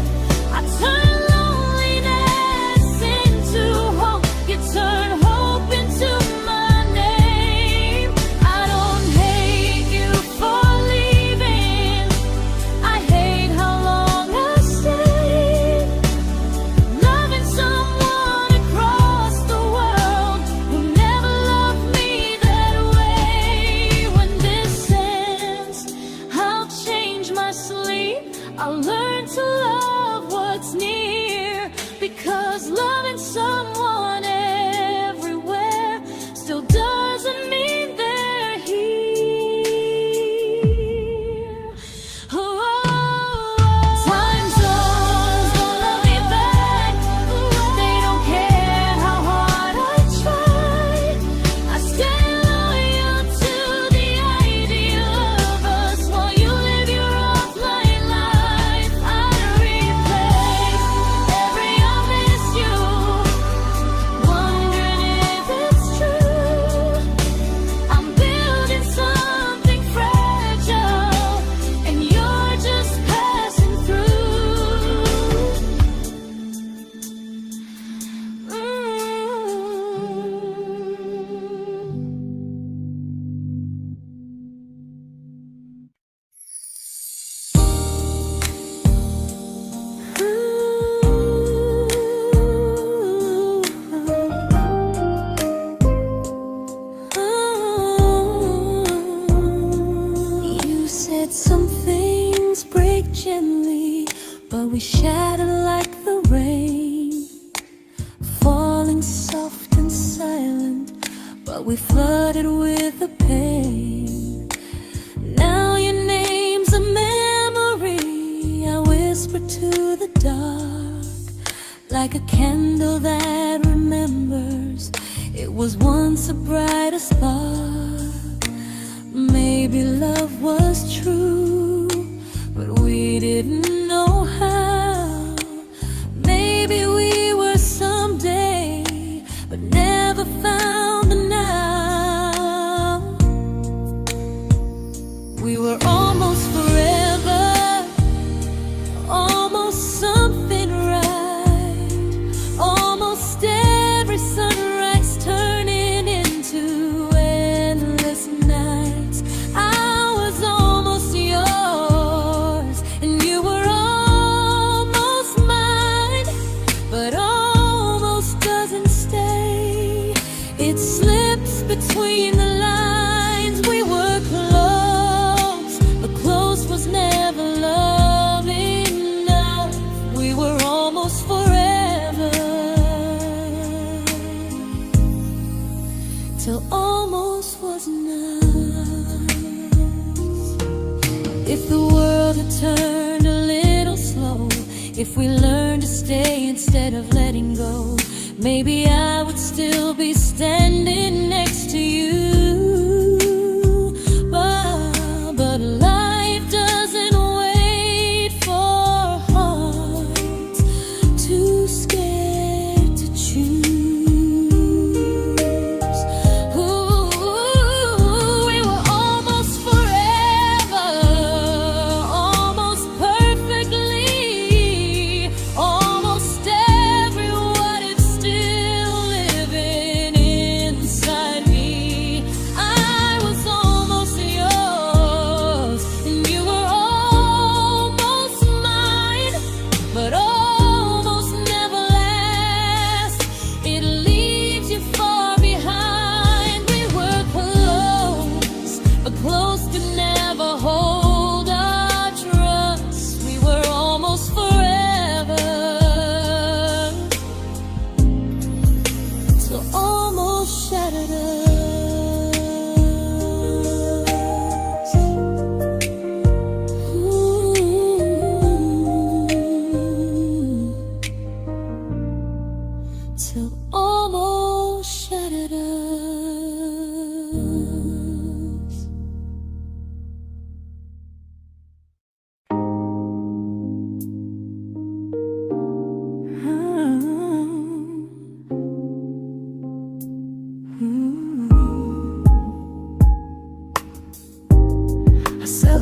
I turn loneliness into hope, you turn hope into my name. I don't hate you for leaving, I hate how long I stayed. Loving someone across the world who never loved me that way. When this ends, I'll change my sleep, I'll learn to love what's near, because loving someone everywhere still doesn't mean they're here. Time zones don't love me back, they don't care how hard I try. I stay loyal to the idea of us while you live your offline life. I replay every I miss you, wondering if it's true. I'm building something fragile, and you're just passing through. You said some things break gently, but we shatter like the rain, falling soft and silent, but we flooded with the pain. Now your name's a memory I whisper to the dark, like a candle that remembers it was once a brighter spark. Maybe love was true, but we didn't know how. Maybe we were someday, but never found the now. We were almost forever, almost something right, almost every sunrise turning into endless nights. I was almost yours, and you were almost mine, but almost doesn't stay. It slips between the lines. We were close, but close was never love enough. We were almost forever, till almost was enough. If the world had turned a little slow, if we learned to stay instead of letting go, maybe I would still be standing next to you. But life doesn't wait.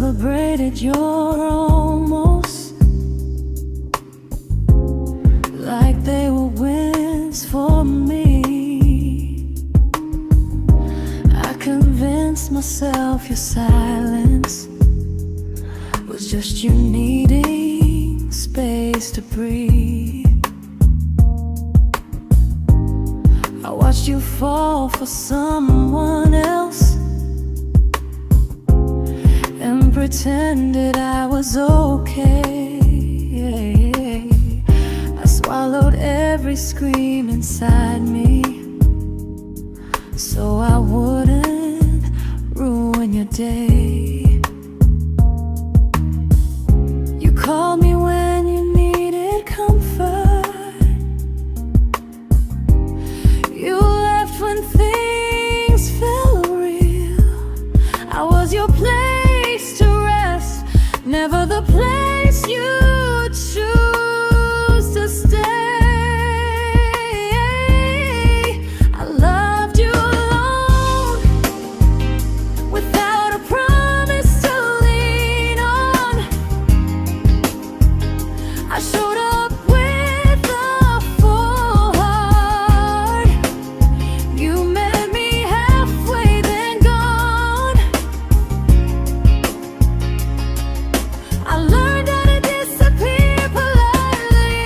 celebrated your almost like they were wins for me. I convinced myself your silence was just you needing space to breathe. I watched you fall for someone else and pretended I was okay. I swallowed every scream inside me so I wouldn't ruin your day. You called me when you needed comfort. You left when things felt real. I was your place to rest, never the place you choose to stay. I loved you alone, without a promise to lean on. I showed up with a full heart. You met me halfway, then gone. I learned how to disappear politely,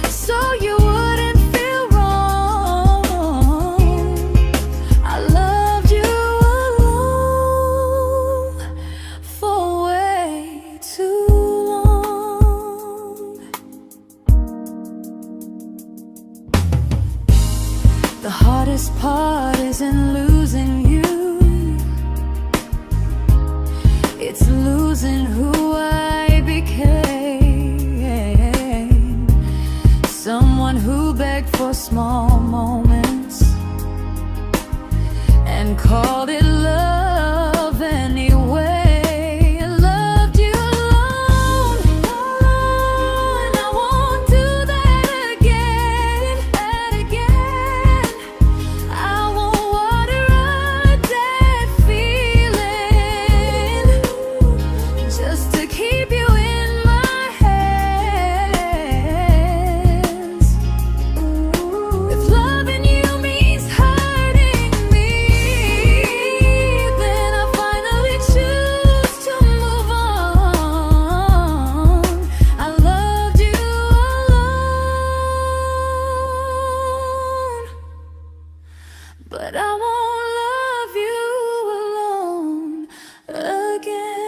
so you wouldn't feel wrong. I loved you alone for way too long. The hardest part isn't losing you, it's losing who I became. Someone who begged for small moments and called it love anyway. I loved you alone, and I won't do that again. I won't water a dead feeling just to keep you in my hands. If loving you means hurting me, then I finally choose to move on. I loved you alone, but I won't love you alone again.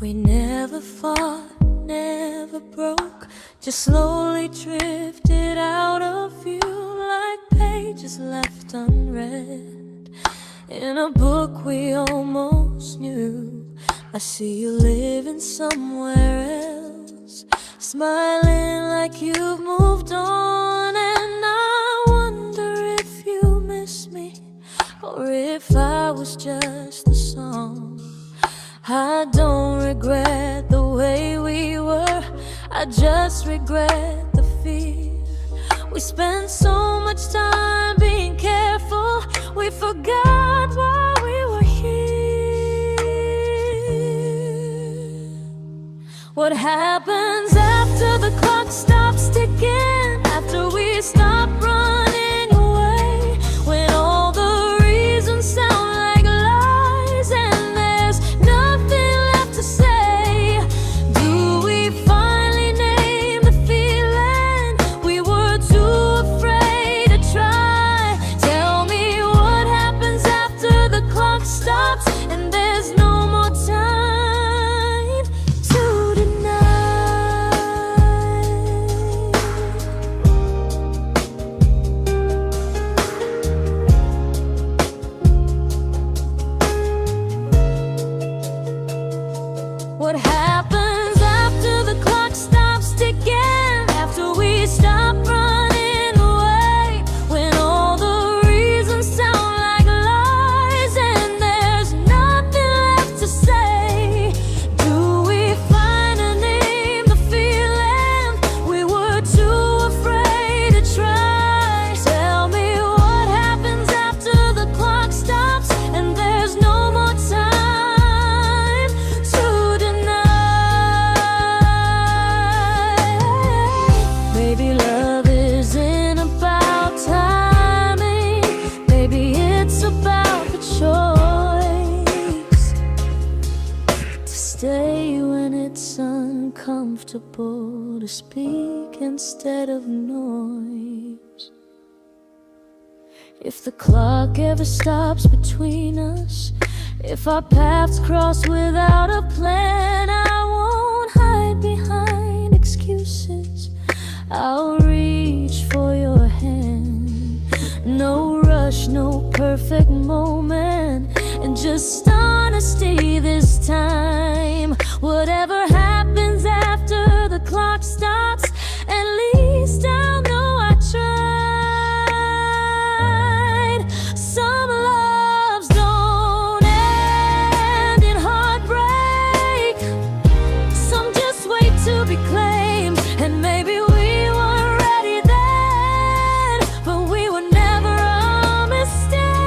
We never fought, never broke, just slowly drifted out of view like pages left unread in a book we almost knew. I see you living somewhere else, smiling like you've moved on, and I wonder if you miss me or if I was just the song. I don't regret the way we were, I just regret the fear. We spent so much time being careful, we forgot why we were here. What happens after the clock stops ticking, after we stop running away, when all the reasons sound like lies and there's nothing left to say? Do we finally name the feeling we were too afraid to try? Tell me what happens after the clock stops and there's no more time to deny. comfortable to speak instead of noise. If the clock ever stops between us, if our paths cross without a plan, I won't hide behind excuses. I'll reach for your hand. No rush, no perfect moment, and just honesty this time. Whatever happens after the clock stops, at least I'll know I tried. Some loves don't end in heartbreak, some just wait to be claimed. And maybe we weren't ready then, but we were never a mistake.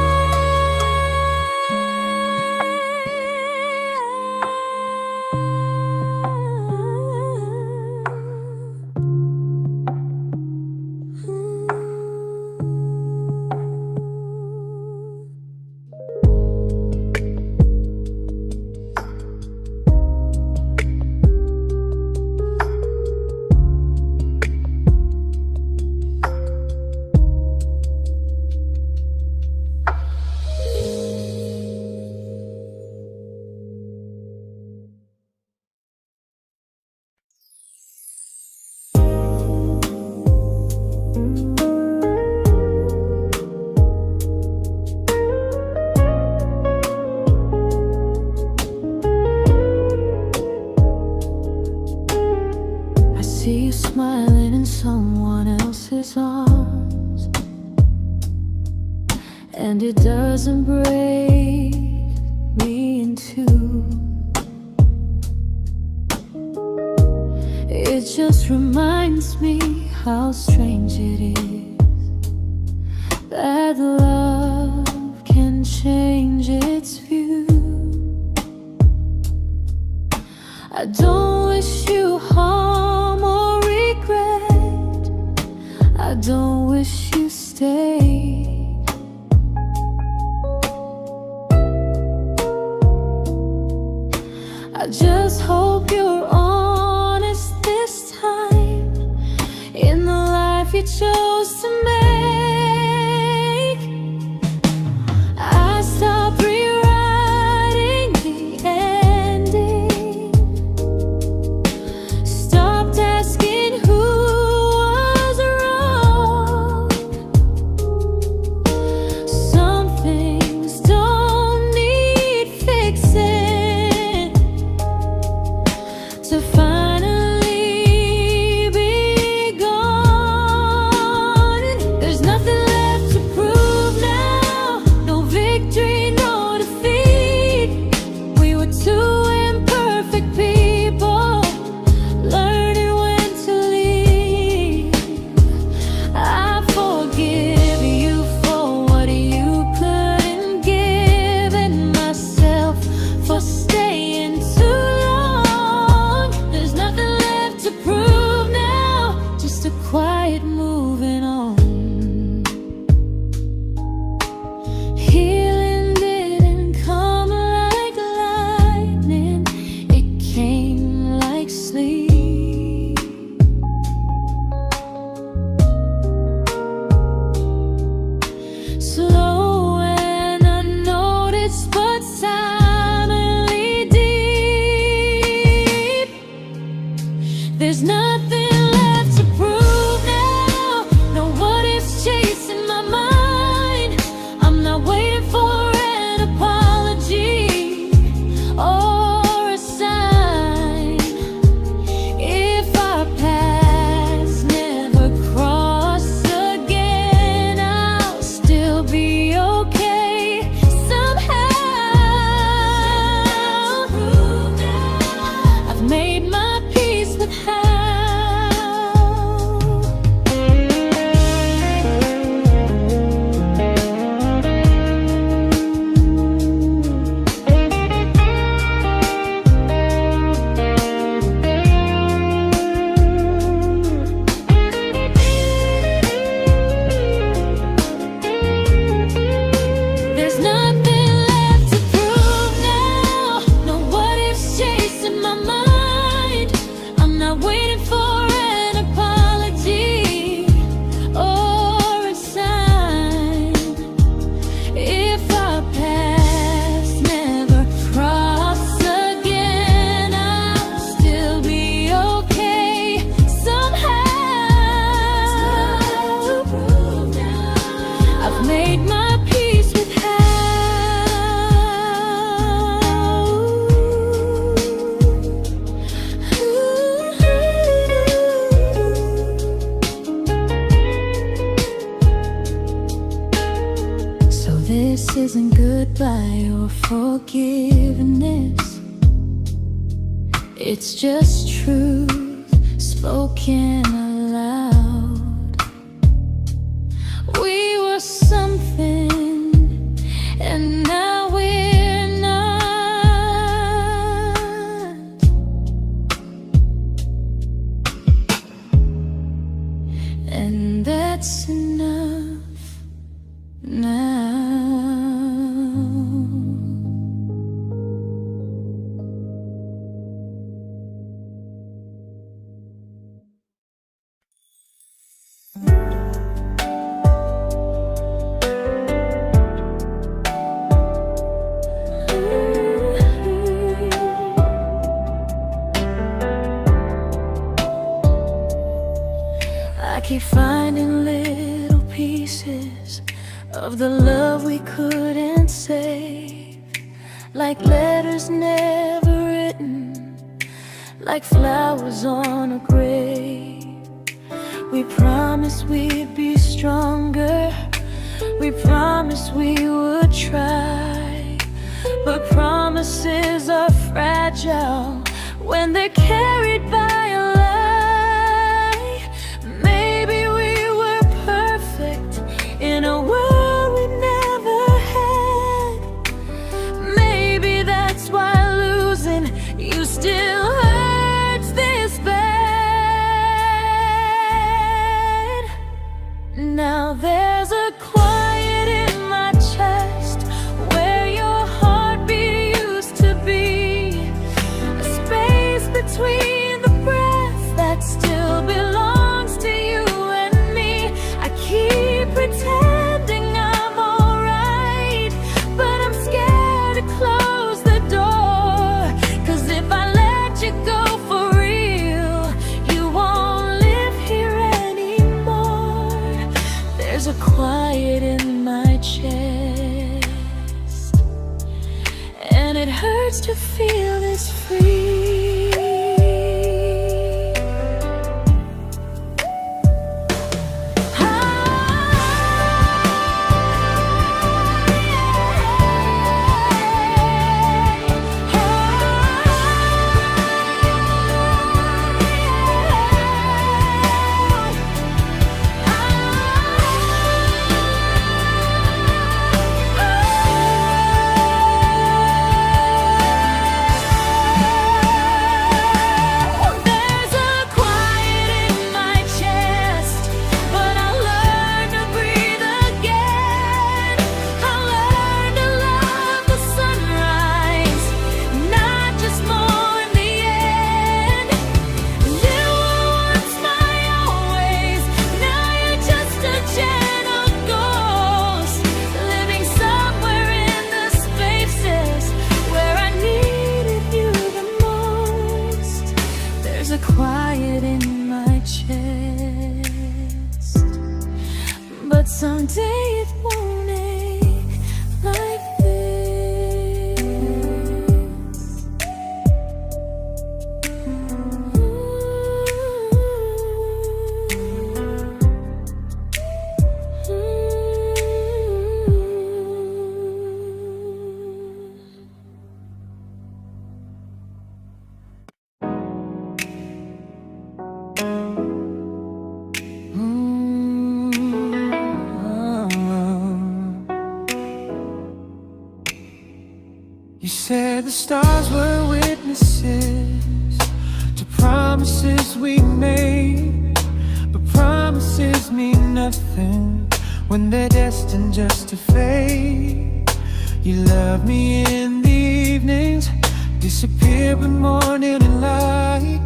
I see you smiling in someone else's arms, and it doesn't break me in two. It just reminds me how strange it is that love can change its view. I don't wish you harm or regret, I don't wish you stay. I just hope you're honest this time in the life you chose to make. I stopped rewriting the ending, stopped asking who was wrong. This isn't goodbye or forgiveness. It's just truth spoken aloud. We were something, and now we're not. And that's enough now. I keep finding little pieces of the love we couldn't save, like letters never written, like flowers on a grave. We promised we'd be stronger, we promised we would try, but promises are fragile when they're carried by a lie. Maybe we were perfect in a world we never had. Maybe that's why losing you still hurts this bad. Now there's a quiet in my chest where your heartbeat used to be, a space between the breaths that still belongs to you and me. I keep pretending I'm alright, but I'm scared to close the door, 'cause if I let you go for real, you won't live here anymore. There's a quiet in my chest, and it hurts to feel this free. Quiet in my chest, but someday it won't ache like this. You said the stars were witnesses to promises we made, but promises mean nothing when they're destined just to fade. You love me in the evenings, disappear when morning and light.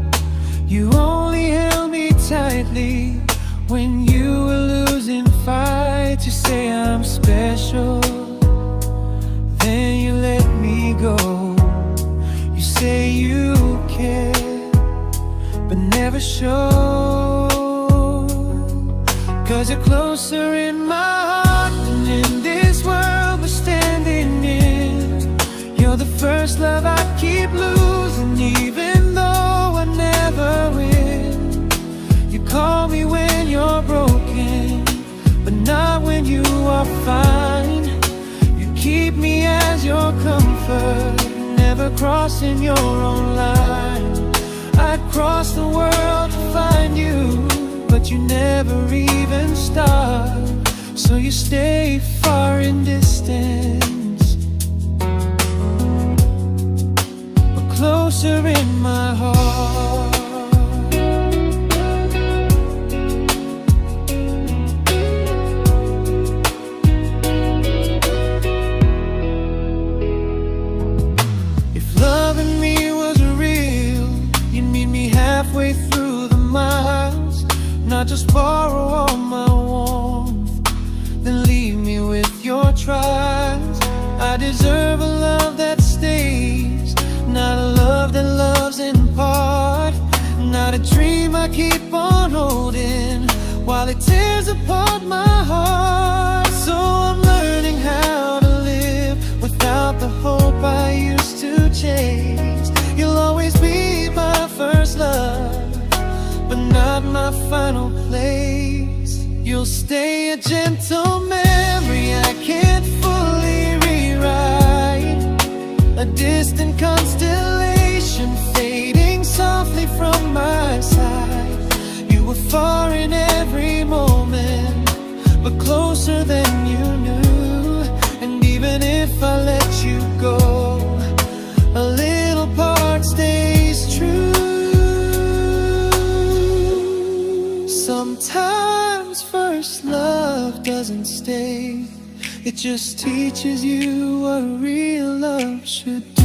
You only held me tightly when you were losing fights. You say I'm special, then you let me go. You say you care, but never show, 'cause you're closer in my heart than in this world we're standing in. You're the first love I keep losing, even though I never win. You call me when you're broken, but not when you are fine. prefer never crossing your own line. I'd cross the world to find you, but you never even start. So you stay far in distance, but closer in my heart. Halfway through the miles, not just borrow all my warmth, then leave me with your trials. I deserve a love that stays, not a love that loves in part, not a dream I keep on holding while it tears apart my heart. So I'm learning how to live without the hope I used to chase. You'll always be my first love, but not my final place. You'll stay a gentle memory I can't fully rewrite, a distant constellation fading softly from my side. You were far in every moment, but closer than you knew. And even if I let you go, a little part stays true. Sometimes first love doesn't stay, it just teaches you what real love should do.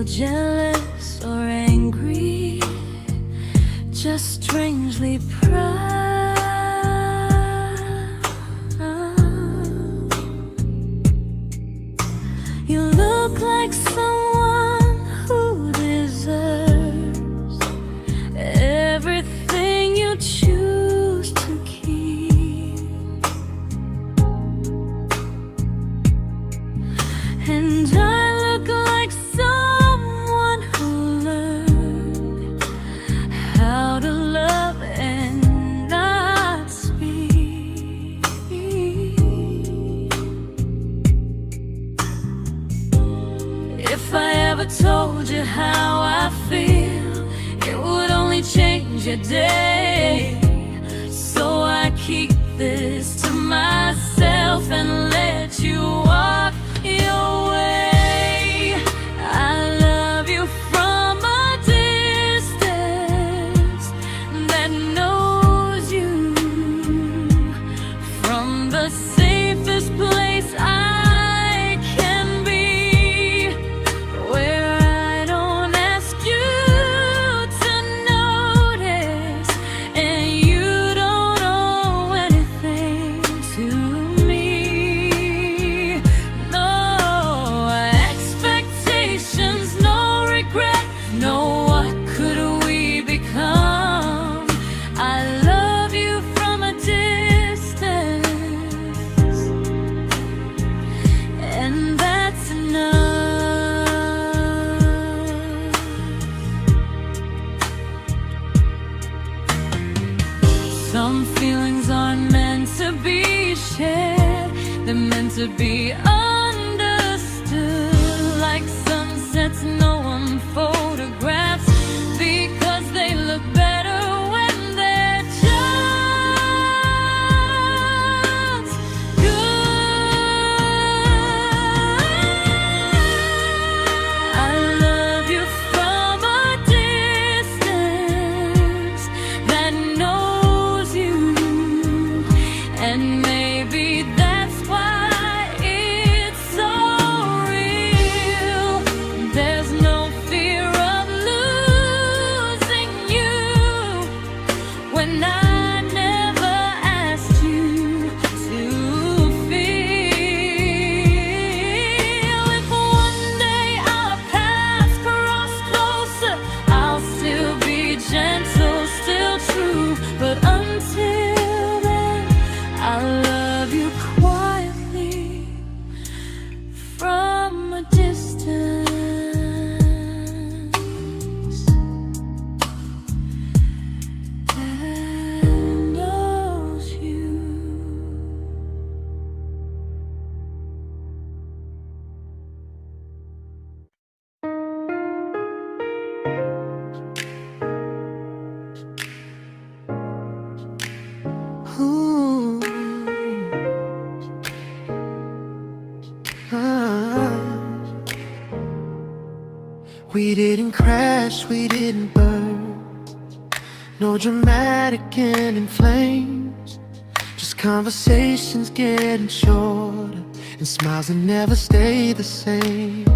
Jealous or angry, just strangely proud. You look like someone who deserves everything you choose to keep. And I look like someone who learned how to love and not speak. If I ever told you how I feel, it would only change your day. So I keep this to myself and let you walk your way. I love you from a distance that knows you, from the safest place I can be, where I don't ask you to notice and you don't owe anything to me. No expectations, no regret, no what could we become. I love you from a distance, and that's enough. Some feelings aren't meant to be shared, they're meant to be understood. Like sunsets no one photographs, because they look better when they're just good. I love you from a distance We didn't crash, we didn't burn. No dramatic end in flames. Just conversations getting shorter, and smiles that never stay the same.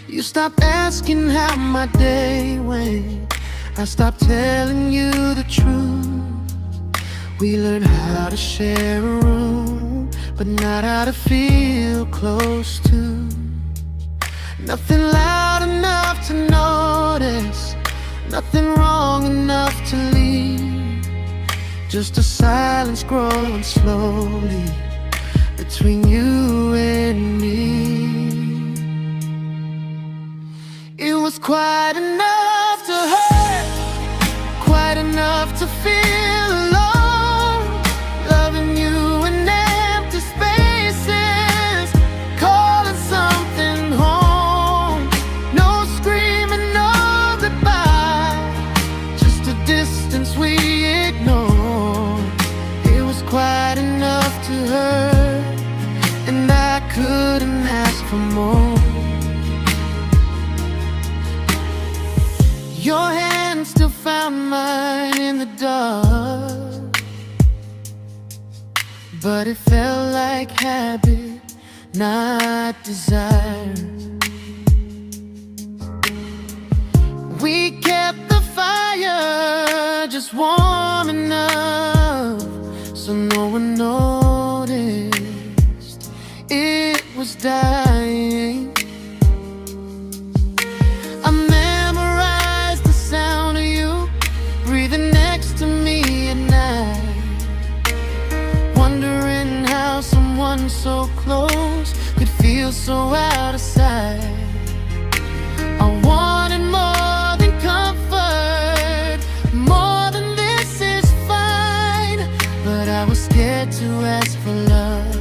You stopped asking how my day went. I stopped telling you the truth. We learned how to share a room, but not how to feel close to. Nothing loud enough to notice, nothing wrong enough to leave. Just a silence growing slowly between you and me. It was quite enough to hurt, quite enough to feel alone. Loving you in empty spaces, calling something home. No screaming, no goodbye, just a distance we ignored. It was quite enough to hurt, and I couldn't ask for more. Your hand still found mine in the dark, but it felt like habit, not desire. We kept the fire just warm enough so no one noticed it was dying. I memorized the sound of you breathing next to me at night, wondering how someone so close could feel so out of sight. I wanted more than comfort, more than this is fine, but I was scared to ask for love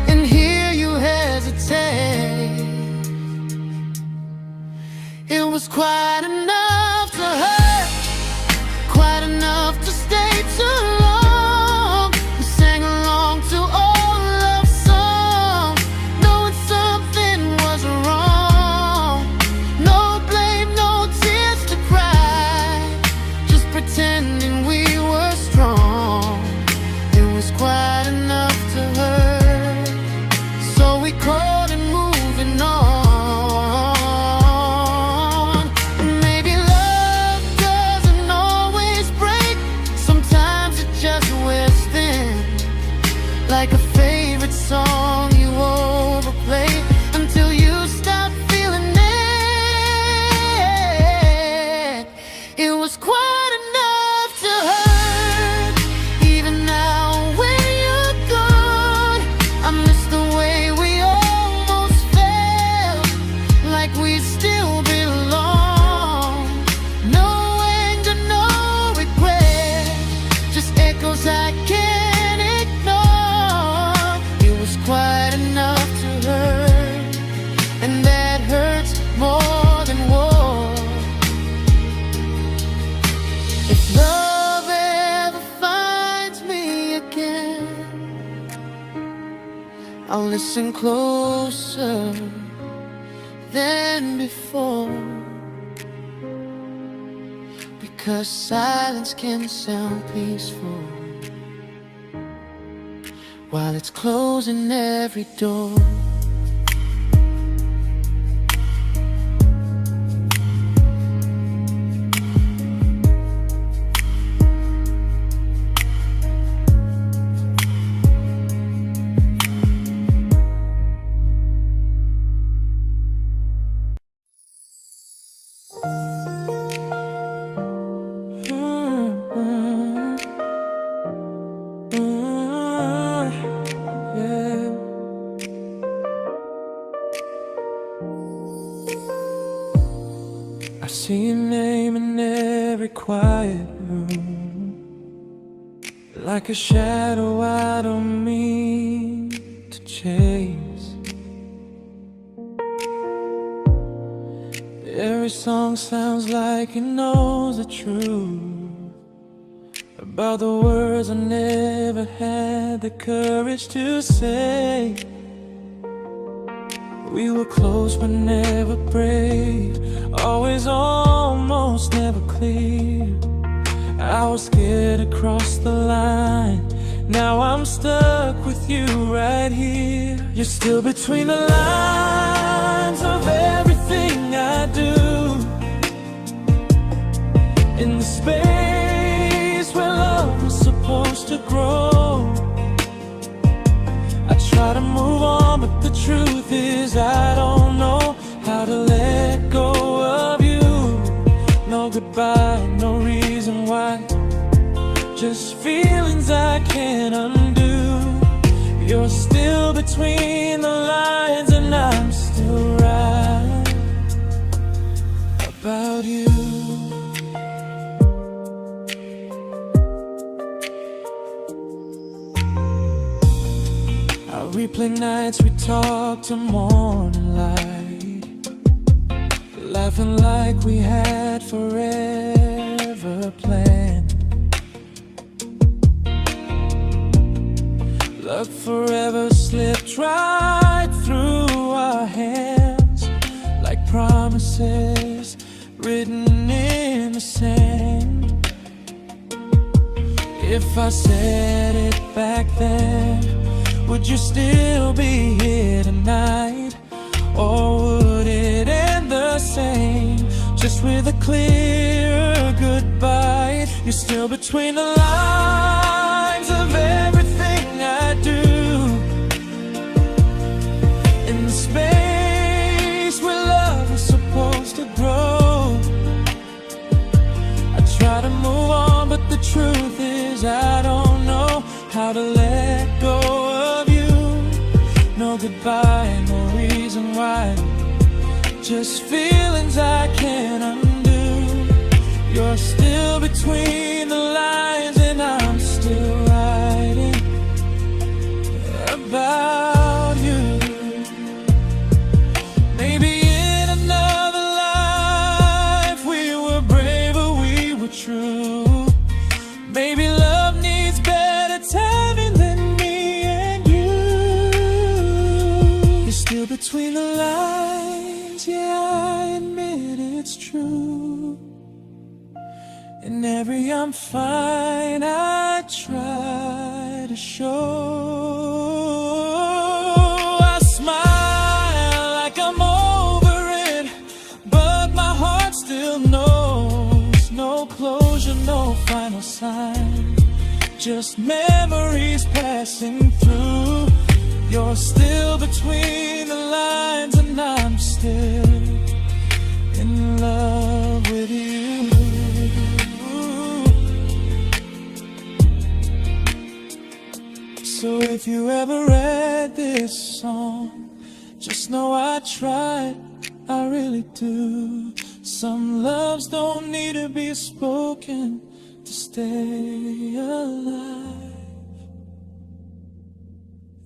and hear you hesitate. It was quite enough to hurt, quite enough to stay too long. We sang along to old love songs, knowing something was wrong. No blame, no tears to cry, just pretending we were strong. It was quite enough to hurt, so we called and moving on. Like a favorite song you overplay until you stop feeling it. It was quite enough to hurt. Even now when you're gone, I miss the way we almost felt, like we still belong. No anger, no regret, just echoes I can't ignore. It was quite enough to hurt, and that hurts more than war. If love ever finds me again, I'll listen closer than before, because silence can sound peaceful while it's closing every door. I see your name in every quiet room, like a shadow I don't mean to chase. Every song sounds like it knows the truth about the words I never had the courage to say. We were close but never brave, always almost, never clear. I was scared to cross the line, now I'm stuck with you right here. You're still between the lines of everything I do, in the space where love was supposed to grow. I try to move on, but the truth is I don't know how to let go of you. No goodbye, no reason why, just feelings I can't undo. You're still between the lines and I'm still right about you. I replay nights we talk till morning light, laughing like we had forever planned. Luck forever slipped right through our hands, like promises written in the sand. If I said it back then, would you still be here tonight? Or would it end the same, just with a clearer goodbye? You're still between the lines of everything I do, in the space where love is supposed to grow. I try to move on, but the truth is I don't know how to let go of you. No goodbye, no reason why, just feelings I can't undo. You're still between the lines and I'm still writing about you. Maybe in another life we were braver, we were true. Maybe love needs better timing than me and you. You're still between the lines, yeah, I admit it's true. In every I'm fine I try to show. I smile like I'm over it, but my heart still knows. No closure, no final sign, just memories passing through. You're still between the lines and I'm still in love with you. So if you ever read this song, just know I tried, I really do. Some loves don't need to be spoken to stay alive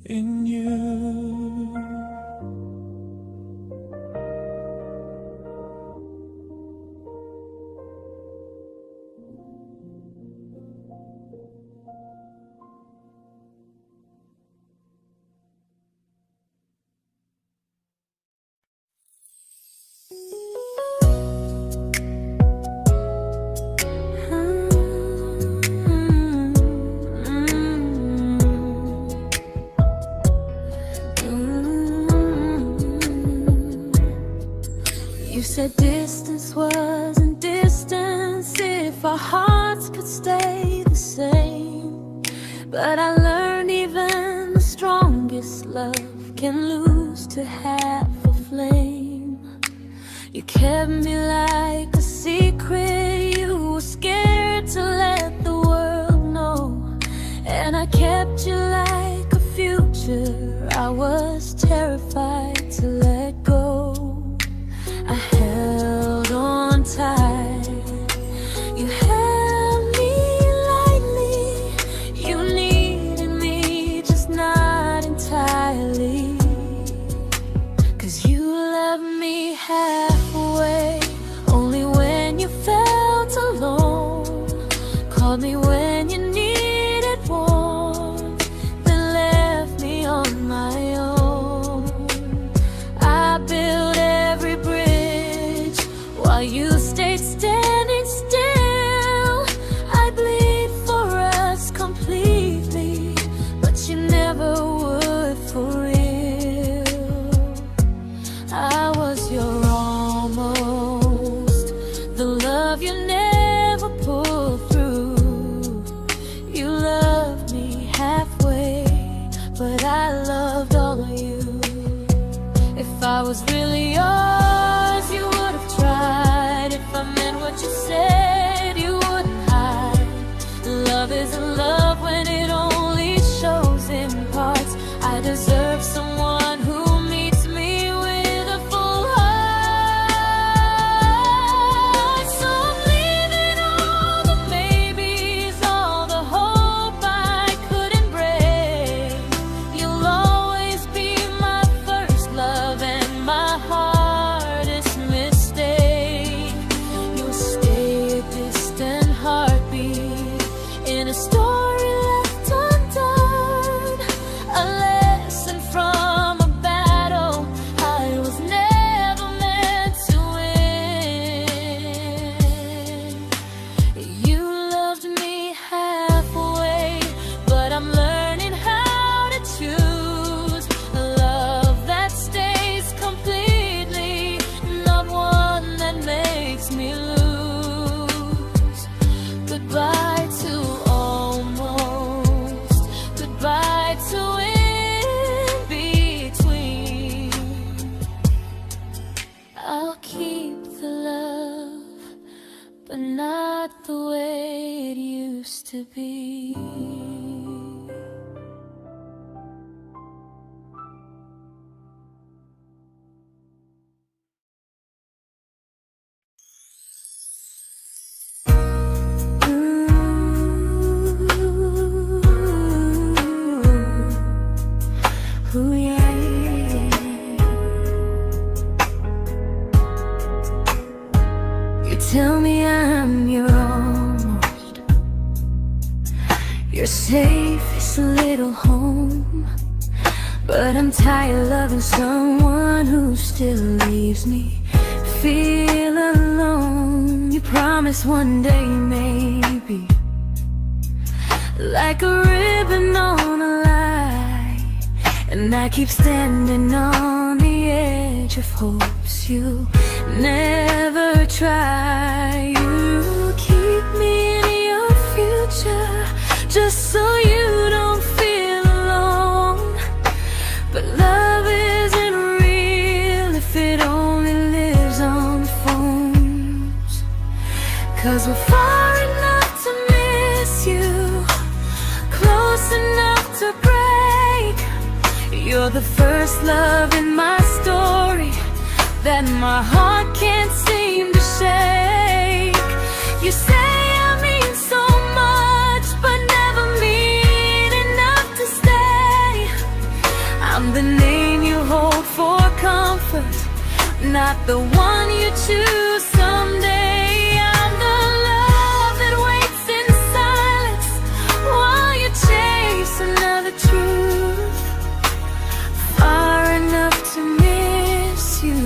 in you. You said distance wasn't distance if our hearts could stay the same. But I learned even the strongest love can lose to half a flame. You kept me like a secret, you were scared to let the world know. And I kept you like a future, I was terrified to let go. I held on tight, you held me lightly. You needed me, just not entirely. 'Cause you loved me halfway, only when you felt alone. Called me when you needed warmth, then left me on my own. I you stayed standing still. I bleed for us completely, but you never would for real. I was your almost, the love you never pulled through. You loved me halfway, but I loved all of you. If I was really yours, you would have tried. If I meant what you said, you wouldn't hide. Love isn't love when it only shows in parts. I deserve someone who meets me with a full heart. So I'm leaving all the maybes, all the hope I couldn't break. You'll always be my first love and my hardest mistake. You'll stay a distant heartbeat in a story left undone, a lesson from a battle I was never meant to win. You loved me halfway, but I'm learning how to choose a love that stays completely, not one that makes me lose. Goodbye to almost, goodbye to in between. I'll keep the love, but not the way it used to be. Ooh, yeah, yeah. You tell me I'm your almost, your safest little home, but I'm tired loving someone who still leaves me feel alone. You promise one day maybe, like a ribbon on a line, and I keep standing on the edge of hopes you never try. You keep me in your future just so you don't feel alone. But love isn't real if it only lives on phones. 'Cause we're far enough to miss you, close enough to break. You're the first love in my story that my heart can't seem to shake. You say I mean so much, but never mean enough to stay. I'm the name you hold for comfort, not the one you choose someday. I'm the love that waits in silence while you chase another truth. Far enough to miss you,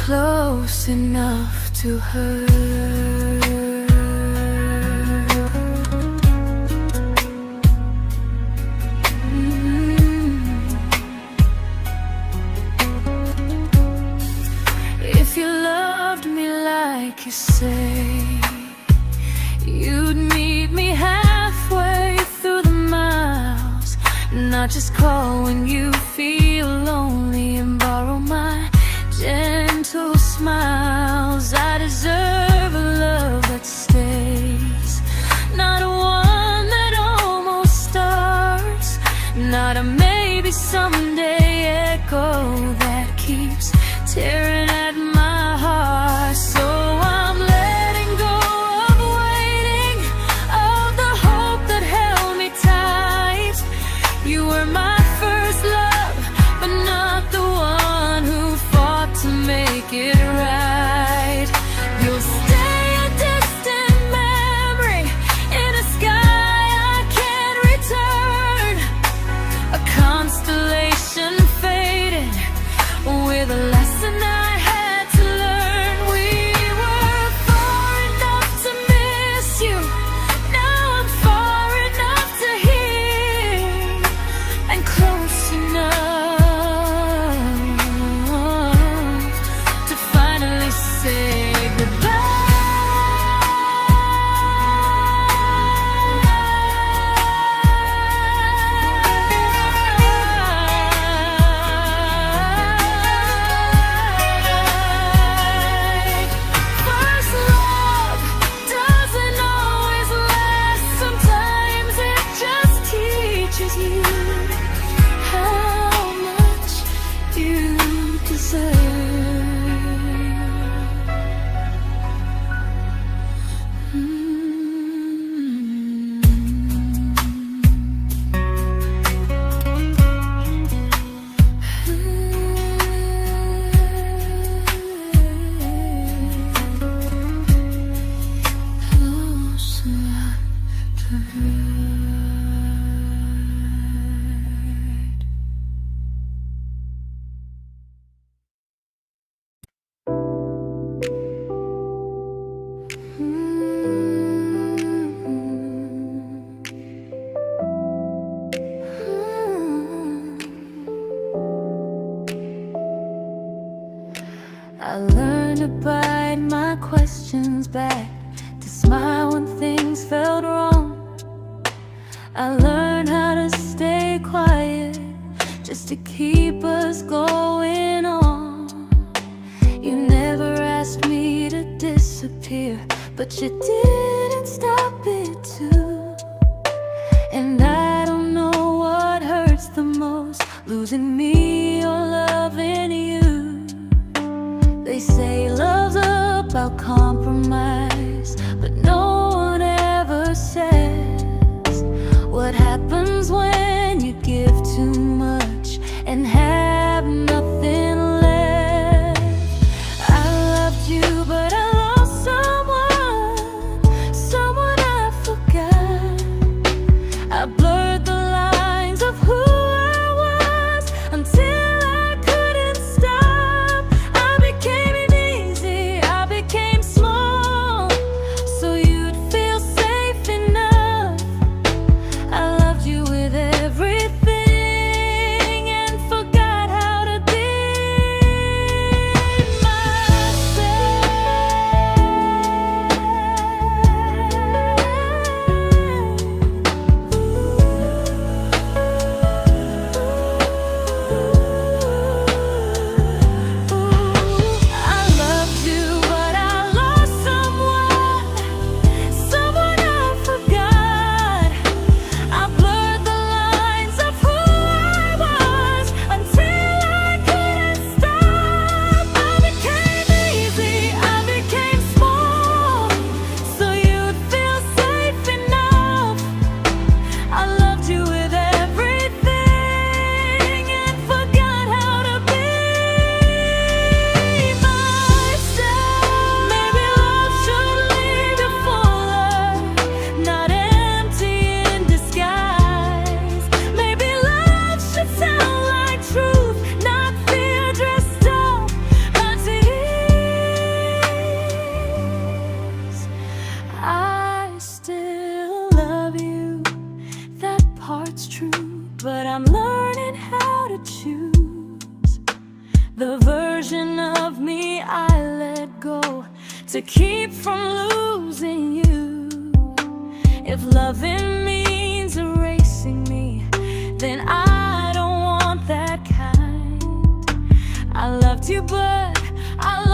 close enough to hurt. If you loved me like you say, you'd meet me halfway through the miles, not just call when you feel lonely and borrow my gentle smiles. I deserve a love that stays, not one that almost starts, not a maybe someday echo that keeps tearing at my heart. So I'm letting go of waiting, of the hope that held me tight. You were my first love, but not the one who fought to make it right. You'll stay a distant memory in a sky I can't return, a constellation faded with a lesson I had I learned to bite my questions back, to smile when things felt wrong. I learned how to stay quiet, just to keep us going on. You never asked me to disappear, but you didn't stop it too. And I don't know what hurts the most, losing me or loving you. They say love's about compromise, but no one ever says what happens when you give too much and have nothing left. I loved you, but I lost someone I forgot. I blurred the lines of who I was until I couldn't stop. I became easy, I became small, so you'd feel safe enough. I loved you with everything and forgot how to be but I'm learning how to choose the version of me I let go to keep from losing you. If loving means erasing me, then I don't want that kind. I loved you, but I